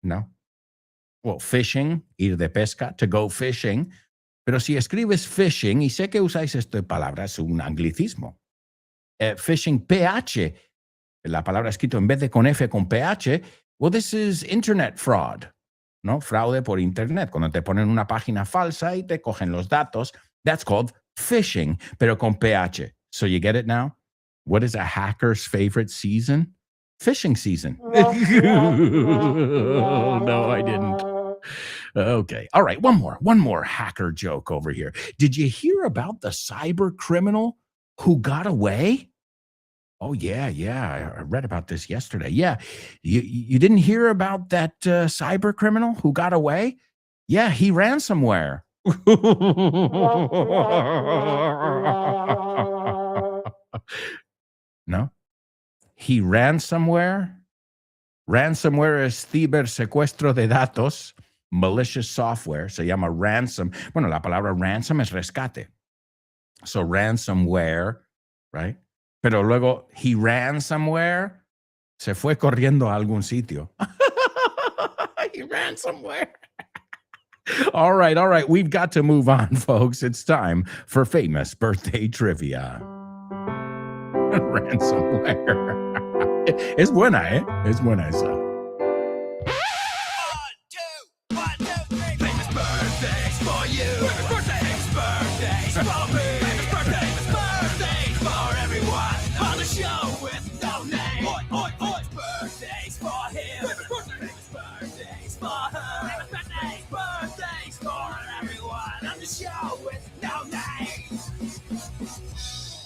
No. Well, fishing, ir de pesca, to go fishing. Pero si escribes fishing, y sé que usáis esta palabra, es un anglicismo. Fishing, PH, la palabra escrito en vez de con F, con PH, well, this is internet fraud, ¿no? Fraude por internet. Cuando te ponen una página falsa y te cogen los datos, that's called phishing, pero con PH. So you get it now? What is a hacker's favorite season? Fishing season. Oh, no, I didn't. Okay. All right. One more hacker joke over here. Did you hear about the cyber criminal who got away? Oh, yeah. I read about this yesterday. Yeah. You didn't hear about that cyber criminal who got away? Yeah, he ran somewhere. No? He ran somewhere? Ransomware es cibersecuestro de datos, malicious software, se llama ransom. Bueno, la palabra ransom es rescate. So ransomware, right? Pero luego, he ran somewhere, se fue corriendo a algún sitio. He ran somewhere. All right. We've got to move on, folks. It's time for famous birthday trivia. Ransomware. Es buena, ¿eh? Es buena esa. 1, 2, 1, 2, 3. Famous birthdays for you. Famous birthdays for me. Famous birthdays for everyone on the show with no name. Famous birthdays for him. Famous birthdays for her. Famous birthdays for everyone on the show with no name.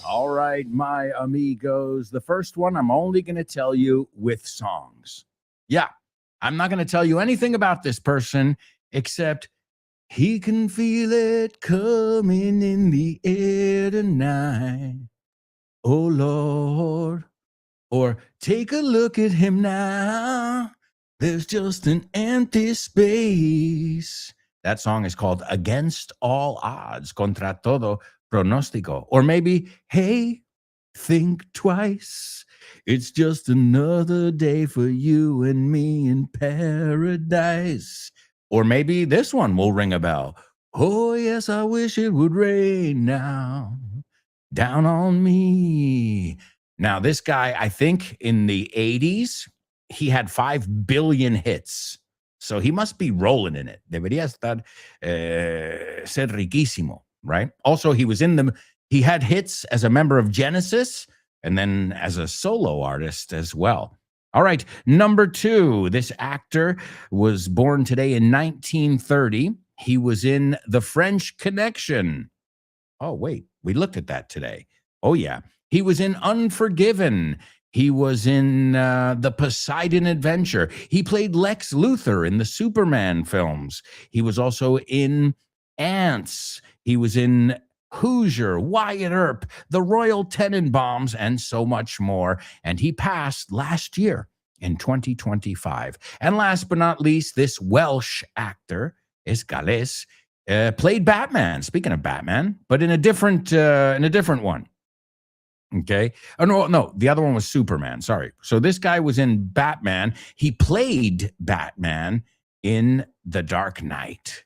All right, my amigos. The first one I'm only going to tell you with songs. Yeah, I'm not going to tell you anything about this person except he can feel it coming in the air tonight. Oh, Lord. Or take a look at him now. There's just an empty space. That song is called Against All Odds, Contra Todo Pronóstico. Or maybe, hey, think twice. It's just another day for you and me in paradise. Or maybe this one will ring a bell. Oh, yes, I wish it would rain now. down on me. Now, this guy, I think in the 80s, he had 5 billion hits. So he must be rolling in it. Debería estar ser riquísimo, right? Also, he had hits as a member of Genesis and then as a solo artist as well. All right, number 2, this actor was born today in 1930. He was in The French Connection. Oh, wait, we looked at that today. Oh, yeah. He was in Unforgiven. He was in The Poseidon Adventure. He played Lex Luthor in the Superman films. He was also in Ants. He was in Hoosier, Wyatt Earp, The Royal Tenenbaums, and so much more. And he passed last year in 2025. And last but not least, this Welsh actor, Escalés, played Batman. Speaking of Batman, but in a different one. Okay. Oh, no, the other one was Superman. Sorry. So this guy was in Batman. He played Batman in The Dark Knight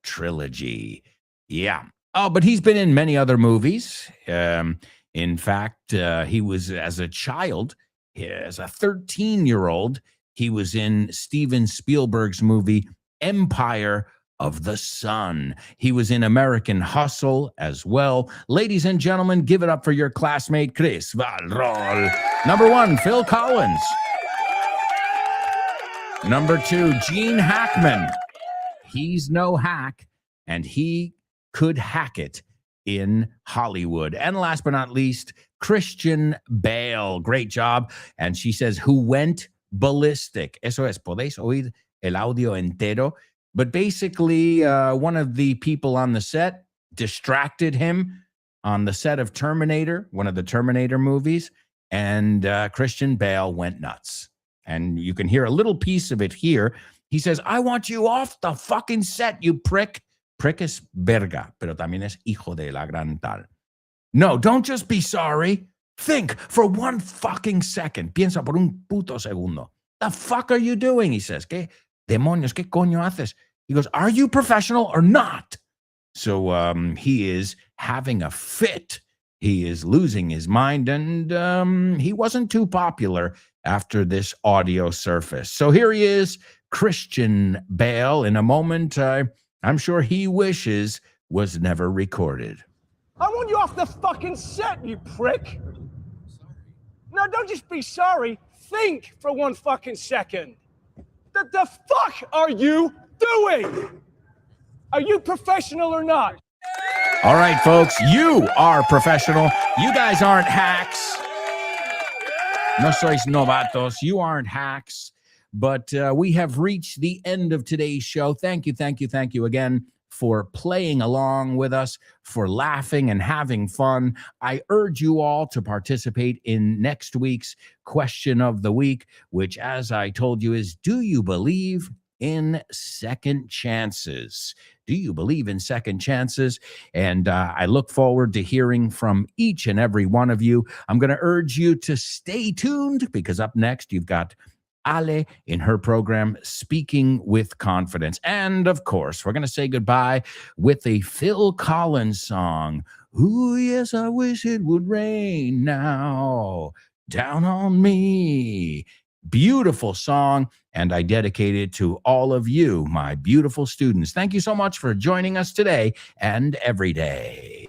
trilogy. Yeah. Oh, but he's been in many other movies. In fact, he was as a child, as a 13-year-old, he was in Steven Spielberg's movie Empire of the Sun. He was in American Hustle as well. Ladies and gentlemen, give it up for your classmate, Chris Valrol. Number 1, Phil Collins. Number 2, Gene Hackman. He's no hack, and he could hack it in Hollywood. And last but not least, Christian Bale. Great job. And she says, who went ballistic. Eso es, podéis oír el audio entero. But basically, one of the people on the set distracted him on the set of Terminator, one of the Terminator movies, and Christian Bale went nuts. And you can hear a little piece of it here. He says, I want you off the fucking set, you prick. Prick es verga, pero también es hijo de la gran tal. No, don't just be sorry. Think for one fucking second. Piensa por un puto segundo. The fuck are you doing? He says, ¿Qué demonios, qué coño haces? He goes, are you professional or not? So he is having a fit. He is losing his mind, and he wasn't too popular after this audio surfaced. So here he is, Christian Bale, in a moment I'm sure he wishes was never recorded. I want you off the fucking set, you prick. No, don't just be sorry. Think for one fucking second. The fuck are you doing? Are you professional or not? All right, folks, you are professional. You guys aren't hacks. No sois novatos. You aren't hacks. But we have reached the end of today's show. Thank you again for playing along with us, for laughing and having fun. I urge you all to participate in next week's question of the week, which, as I told you, is, do you believe in second chances? Do you believe in second chances? And I look forward to hearing from each and every one of you. I'm going to urge you to stay tuned, because up next you've got Ale in her program, Speaking with Confidence. And of course, we're going to say goodbye with a Phil Collins song. Ooh, yes, I wish it would rain now down on me. Beautiful song, and I dedicate it to all of you, my beautiful students. Thank you so much for joining us today and every day.